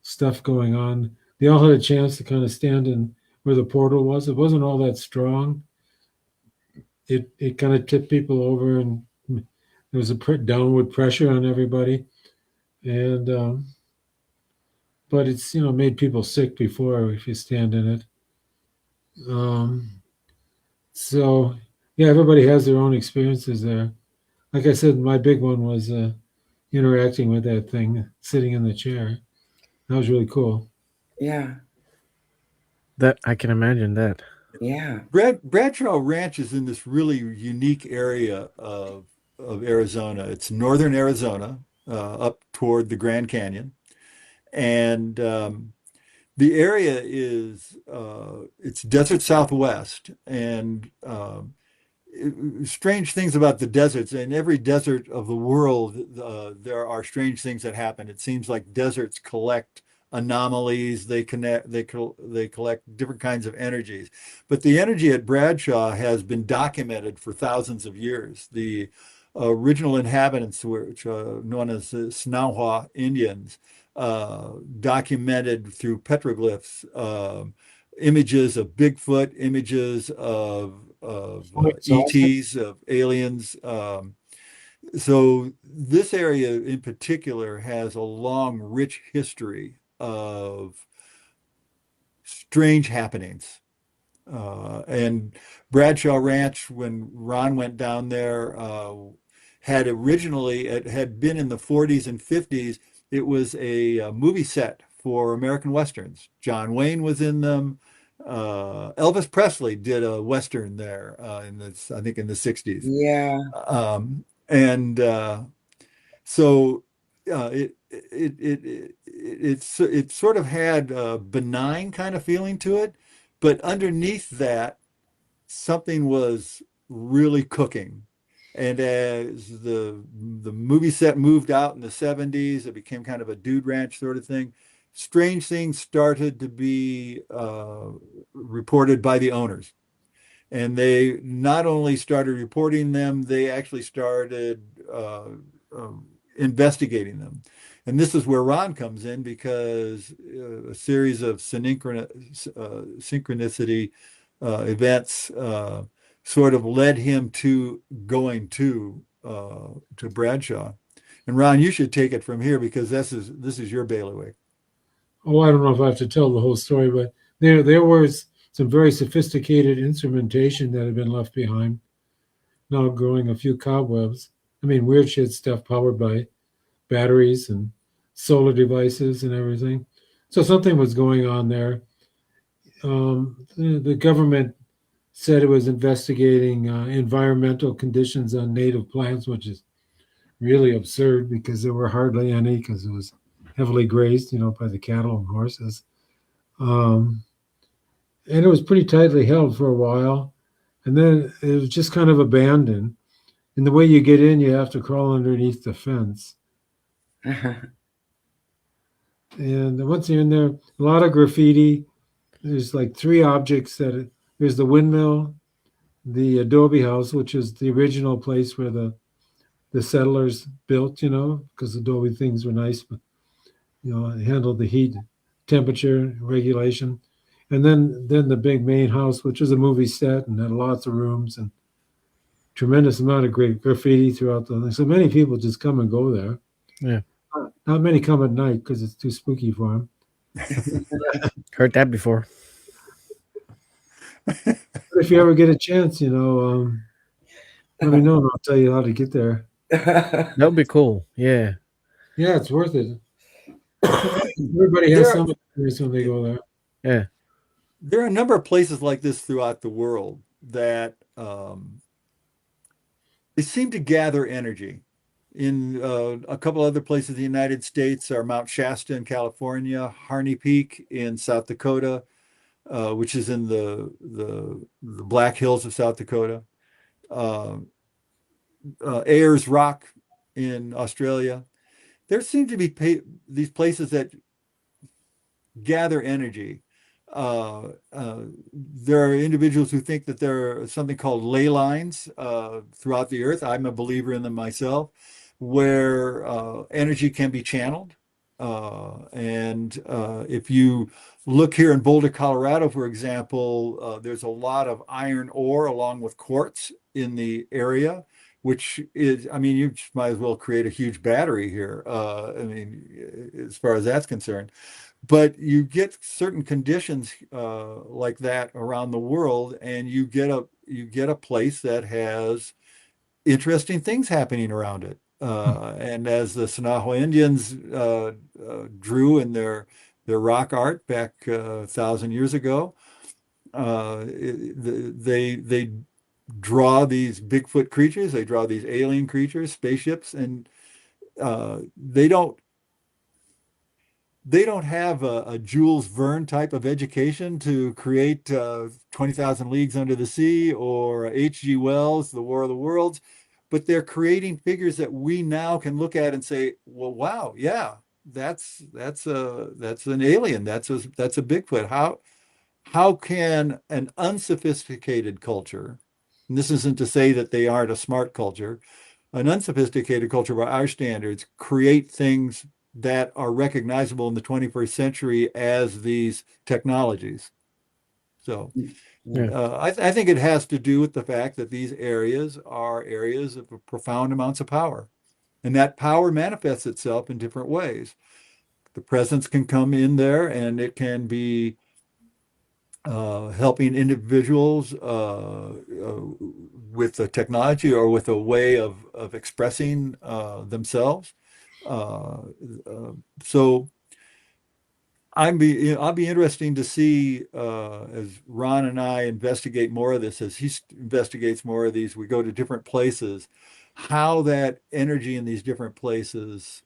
stuff going on. They all had a chance to kind of stand in where the portal was. It wasn't all that strong. It kind of tipped people over, and there was a downward pressure on everybody, and but it's made people sick before if you stand in it. So yeah, everybody has their own experiences there. Like I said, my big one was interacting with that thing sitting in the chair. That was really cool. Yeah. That I can imagine that. Yeah. Bradshaw Ranch is in this really unique area of Arizona. It's northern Arizona, up toward the Grand Canyon, and the area is it's desert Southwest, and strange things about the deserts. In every desert of the world, there are strange things that happen. It seems like deserts collect anomalies. They collect different kinds of energies. But the energy at Bradshaw has been documented for thousands of years. The original inhabitants, which are known as the Snauha Indians, documented through petroglyphs. Images of Bigfoot, images of It's awesome. ETs, of aliens. So this area in particular has a long, rich history of strange happenings. And Bradshaw Ranch, when Ron went down there, it had been in the 40s and 50s. It was a movie set for American Westerns. John Wayne was in them. Elvis Presley did a Western there I think in the 60s. Yeah. And so it sort of had a benign kind of feeling to it, but underneath that, something was really cooking. And as the movie set moved out in the 70s, it became kind of a dude ranch sort of thing. Strange things started to be reported by the owners. And they not only started reporting them, they actually started investigating them. And this is where Ron comes in, because a series of synchronicity events sort of led him to going to Bradshaw. And Ron, you should take it from here, because this is your bailiwick. Oh, I don't know if I have to tell the whole story, but there was some very sophisticated instrumentation that had been left behind, now growing a few cobwebs. I mean, weird shit stuff powered by batteries and solar devices and everything. So something was going on there. The government said it was investigating environmental conditions on native plants, which is really absurd because there were hardly any, because it was heavily grazed, by the cattle and horses. Um, and it was pretty tightly held for a while. And then it was just kind of abandoned. And the way you get in, you have to crawl underneath the fence. And once you're in there, a lot of graffiti. There's like three objects there's the windmill, the adobe house, which is the original place where the settlers built, because adobe things were nice, but it handled the heat, temperature regulation. And then the big main house, which was a movie set and had lots of rooms and tremendous amount of great graffiti throughout the thing. So many people just come and go there. Yeah. Not many come at night because it's too spooky for them. Heard that before. But if you ever get a chance, let me know and I'll tell you how to get there. That would be cool. Yeah. Yeah, it's worth it. Everybody has some experience when they go there. Yeah. There are a number of places like this throughout the world that they seem to gather energy. In a couple other places in the United States are Mount Shasta in California, Harney Peak in South Dakota, which is in the Black Hills of South Dakota, Ayers Rock in Australia. There seem to be these places that gather energy. There are individuals who think that there are something called ley lines throughout the earth. I'm a believer in them myself, where energy can be channeled. And if you look here in Boulder, Colorado, for example, there's a lot of iron ore along with quartz in the area, which is, I mean, you just might as well create a huge battery here. I mean, as far as that's concerned. But you get certain conditions like that around the world, and you get a place that has interesting things happening around it. And as the Sanaho Indians drew in their rock art back 1,000 years ago, they draw these Bigfoot creatures, they draw these alien creatures, spaceships, and they don't have a Jules Verne type of education to create 20,000 Leagues Under the Sea or H.G. Wells, The War of the Worlds, but they're creating figures that we now can look at and say, well, wow, yeah, that's an alien, that's a Bigfoot. How can an unsophisticated culture, and this isn't to say that they aren't a smart culture, an unsophisticated culture by our standards create things that are recognizable in the 21st century as these technologies? So Yeah. I think it has to do with the fact that these areas are areas of profound amounts of power. And that power manifests itself in different ways. The presence can come in there and it can be helping individuals with the technology or with a way of expressing themselves. So I'll be interesting to see as Ron and I investigate more of this, as he investigates more of these, we go to different places, how that energy in these different places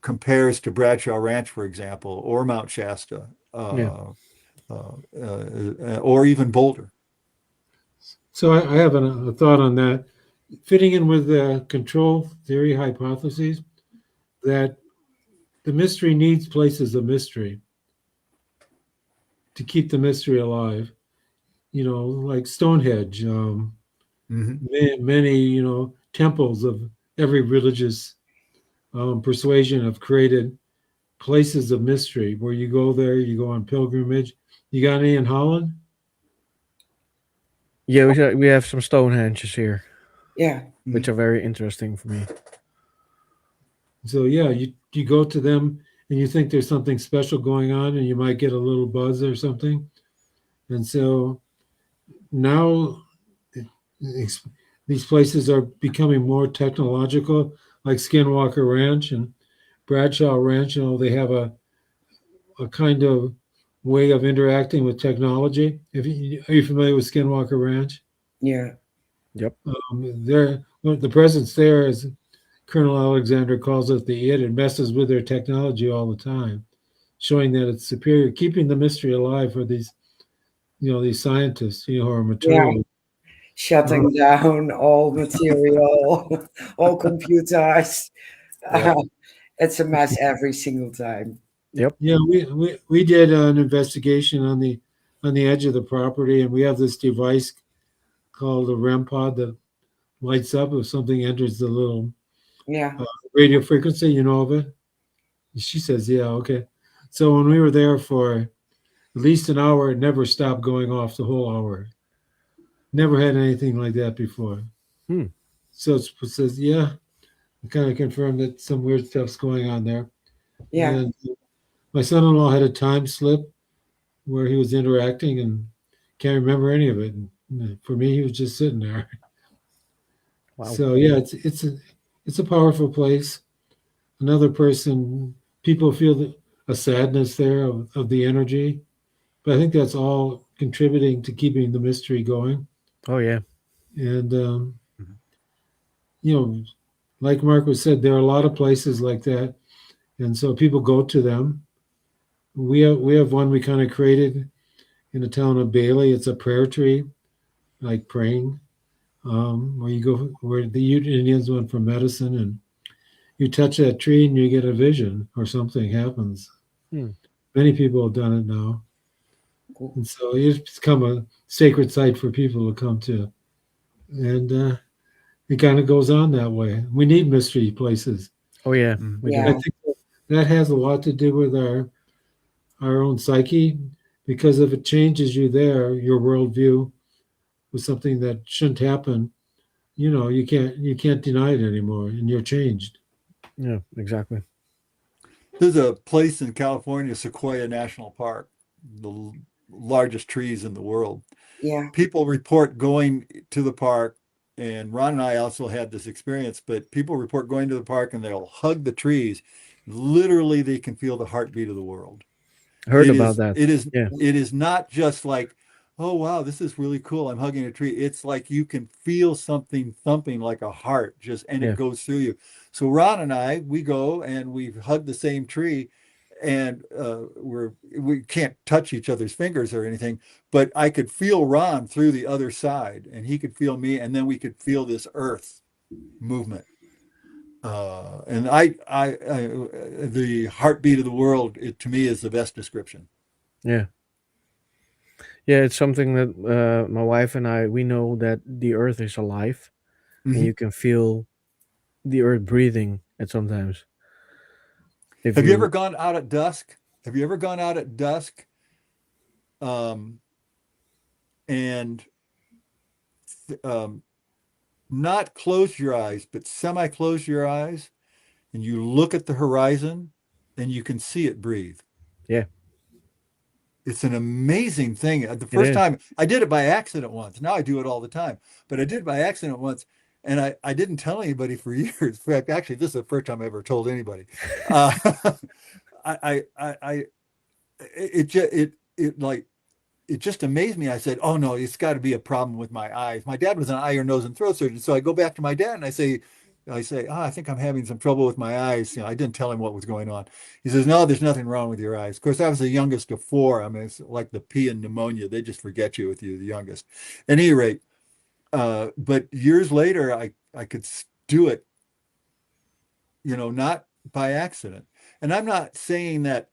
compares to Bradshaw Ranch, for example, or Mount Shasta, or even Boulder. So I have a thought on that, fitting in with the control theory hypotheses, that the mystery needs places of mystery to keep the mystery alive. Like Stonehenge, many temples of every religious persuasion have created places of mystery where you go there, you go on pilgrimage. You got any in Holland? Yeah, we have some Stonehenges here, Yeah. which are very interesting for me. So yeah, you go to them and you think there's something special going on, and you might get a little buzz or something. And so now these places are becoming more technological, like Skinwalker Ranch and Bradshaw Ranch. They have a kind of way of interacting with technology. Are you familiar with Skinwalker Ranch? Yeah. Yep. The presence there, as Colonel Alexander calls it, it messes with their technology all the time, showing that it's superior, keeping the mystery alive for these scientists, who are material. Shutting down all material, all computers. Yeah. It's a mess every single time. Yep. Yeah, we did an investigation on the edge of the property, and we have this device called a REM pod that lights up if something enters the little Yeah. radio frequency. You know of it? She says, "Yeah, okay." So when we were there for at least an hour, it never stopped going off the whole hour. Never had anything like that before. Hmm. So it says, "Yeah," it kind of confirmed that some weird stuff's going on there. Yeah. And my son-in-law had a time slip where he was interacting and can't remember any of it. And for me, he was just sitting there. Wow. So yeah, it's a powerful place. Another person, people feel a sadness there of the energy, but I think that's all contributing to keeping the mystery going. Oh yeah. And like Marcus said, there are a lot of places like that, and so people go to them. We have one we kind of created in the town of Bailey. It's a prayer tree, like praying, where you go, where the Ute Indians went for medicine, and you touch that tree and you get a vision or something happens. Hmm. Many people have done it now, Cool. and so it's become a sacred site for people to come to, and it kind of goes on that way. We need mystery places. Oh yeah. We Yeah. I think that has a lot to do with our own psyche, because if it changes you there, your worldview was something that shouldn't happen. You can't deny it anymore, and you're changed. do. Yeah. Exactly. There's a place in California, Sequoia National Park, the largest trees in the world. Yeah. People report going to the park and Ron and I also had this experience, but people report going to the park and they'll hug the trees. Literally, they can feel the heartbeat of the world. Heard about that. Yeah. It is not just like, oh wow, this is really cool, I'm hugging a tree. It's like you can feel something thumping like a heart, just, and Yeah. it goes through you. So Ron and I, we go and we hug the same tree, and we can't touch each other's fingers or anything, but I could feel Ron through the other side, and he could feel me, and then we could feel this earth movement. And the heartbeat of the world, to me, is the best description. Yeah. Yeah, it's something that my wife and I, we know that the earth is alive, and Mhm. you can feel the earth breathing at sometimes. If Have you ever gone out at dusk? Have you ever gone out at dusk, um, and um, not close your eyes, but semi-close your eyes, and you look at the horizon, and you can see it breathe? Yeah. It's an amazing thing. The It first is. time I did it by accident once. Now I do it all the time, but I did it by accident once, and I didn't tell anybody for years. In fact, actually, this is the first time I ever told anybody. Uh, I it like it just amazed me. I said, "Oh no, it's got to be a problem with my eyes." My dad was an eye, ear, nose, and throat surgeon, so I go back to my dad and I say, "Oh, I think I'm having some trouble with my eyes." You know, I didn't tell him what was going on. He says, "No, there's nothing wrong with your eyes." Of course, I was the youngest of four. I mean, it's like the P in pneumonia; they just forget you with you, the youngest. At any rate, but years later, I could do it, you know, not by accident. And I'm not saying that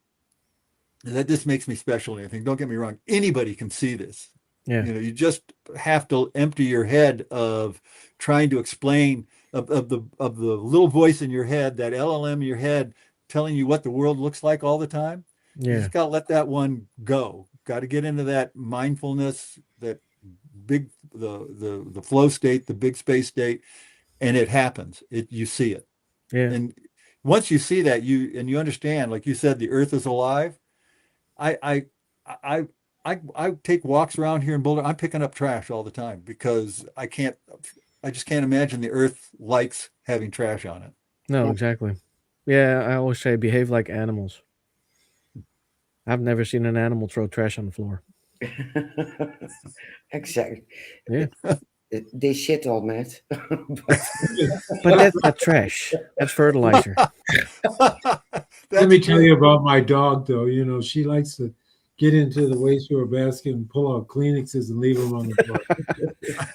this makes me special or anything. Don't get me wrong. Anybody can see this. Yeah. You know, you just have to empty your head of trying to explain of the little voice in your head, that LLM in your head telling you what the world looks like all the time. You Yeah. just got to let that one go. Got to get into that mindfulness, that big the flow state, the big space state, and it happens. You see it. Yeah. And once you see that, you understand, like you said, the earth is alive. I I I I take walks around here in Boulder. I'm picking up trash all the time because I just can't imagine the earth likes having trash on it. No, Yeah. exactly. Yeah, I always say behave like animals. I've never seen an animal throw trash on the floor. Exactly. Yeah. They shit on it. But But that's not trash. That's fertilizer. Let me tell true. you about my dog, though. You know, she likes to get into the waste thrower basket and pull out Kleenexes and leave them on the floor.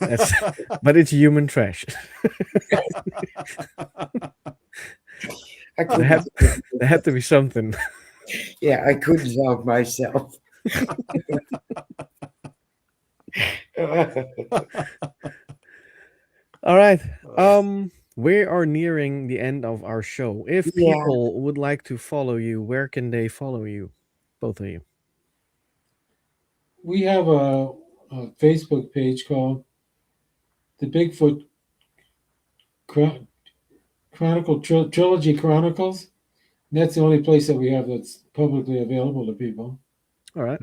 That's but it's human trash. I There couldn't. had there had to be something. Yeah, I couldn't help myself. All right. We are nearing the end of our show. If Yeah. people would like to follow you, where can they follow you? Both of you. We have a Facebook page called the Bigfoot Chronicle Trilogy Chronicles. And that's the only place that we have that's publicly available to people. All right.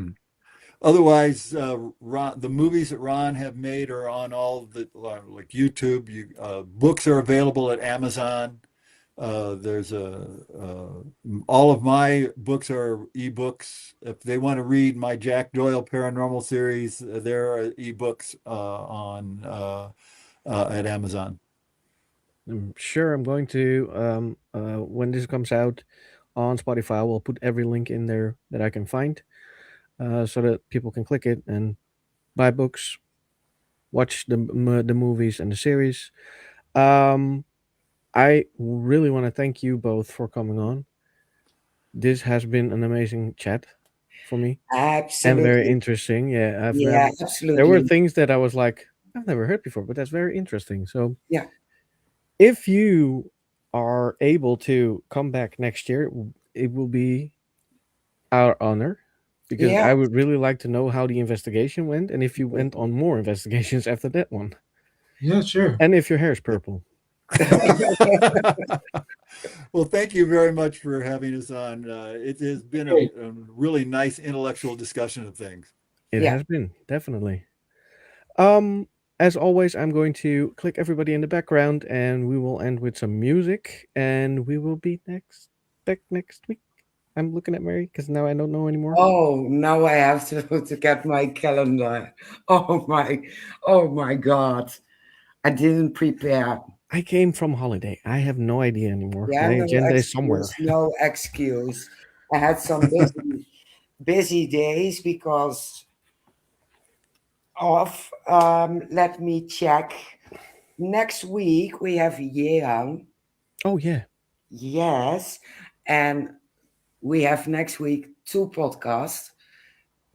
Otherwise, the movies that Ron have made are on all the like YouTube. Books are available at Amazon. There's all of my books are ebooks. If they want to read my Jack Doyle Paranormal series, there are ebooks on at Amazon. I'm sure I'm going to when this comes out on Spotify, I will put every link in there that I can find, so that people can click it and buy books, watch the movies and the series. Um, I really want to thank you both for coming on. This has been an amazing chat for me and very Absolutely. interesting. Yeah, Yeah, there were absolutely. things that I was like, I've never heard before, but that's very interesting. So Yeah. if you are able to come back next year, it will be our honor because Yeah. I would really like to know how the investigation went and if you went on more investigations after that one. Yeah, sure. And if your hair is purple. Well, thank you very much for having us on. It has been Great. a really nice intellectual discussion of things. It Yeah. has been, definitely. Um as always, I'm going to click everybody in the background, and we will end with some music, and we will be back next week. I'm looking at Mary because now I don't know anymore. Oh, now I have to get my calendar. Oh my God. I didn't prepare. I came from holiday. I have no idea anymore. Yeah, My no agenda is somewhere. excuse, no excuse. I had some busy days because of, let me check. Next week we have Yehan. Oh yeah. Yes. And we have next week 2 podcasts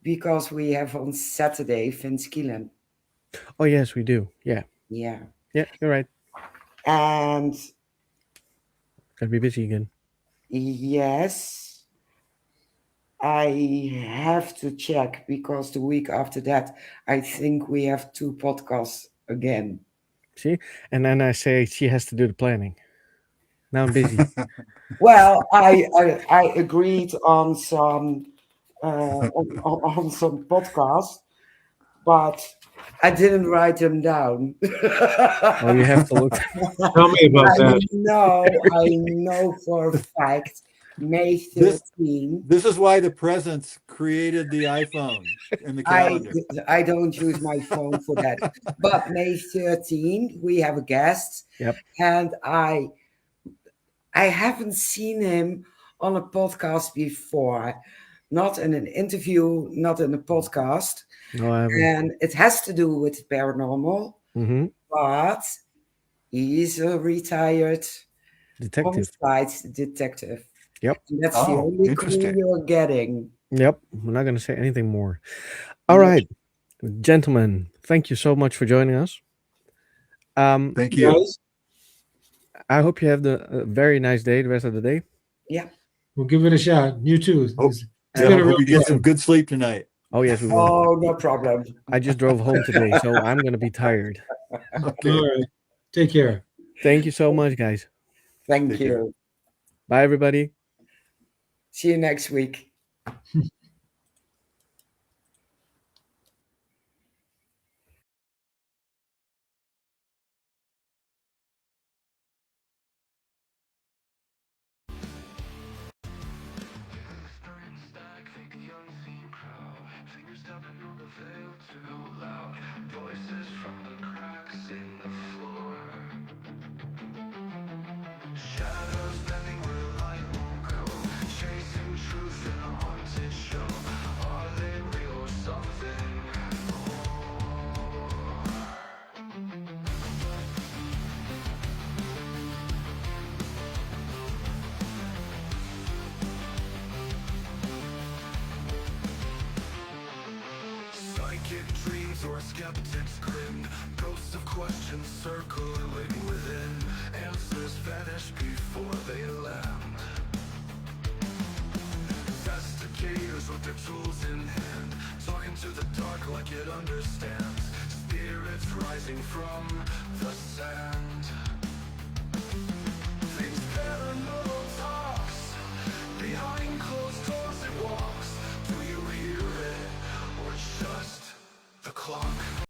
because we have on Saturday Vince Keelan. Oh yes, we do. Yeah. Yeah. Yeah, you're right. And Gotta be busy again. yes, I have to check because the week after that, I think we have 2 podcasts again. See? And then I say she has to do the planning. Now I'm busy. Well, I agreed on some on some podcasts, but I didn't write them down. Oh, you have to look. Tell me about that. I know for a fact May This 13. this is why the presidents created the iPhone and the I calendar. I don't use my phone for that. But May 13, we have a guest, Yep. and I haven't seen him on a podcast before, not in an interview, not in a podcast, No, I haven't. and it has to do with paranormal. Mm-hmm. But he's a retired Detective. homicide detective. Yep. And that's the Oh, only clue interesting. you're getting. Yep. We're not gonna say anything more. All right. Gentlemen, thank you so much for joining us. Thank you. Guys, I hope you have a very nice day the rest of the day. Yeah. we'll give it a shot. You too. Oh, It's Yeah, been a hope real you get pleasure. some good sleep tonight. Oh yes, we will. Oh, no problem. I just drove home today, so I'm gonna be tired. Okay. All right. Take care. Thank you so much, guys. Thank Take you. care. Bye, everybody. See you next week. Voices from the cracks in the floor. Shadows bending where light won't go. Chasing truth in a haunted show. Are they real or something more? Psychic dreams or skeptics grin. Ghosts of questions circling within. Answers vanish before they land. Investigators with their tools in hand, talking to the dark like it understands. Spirits rising from the sand.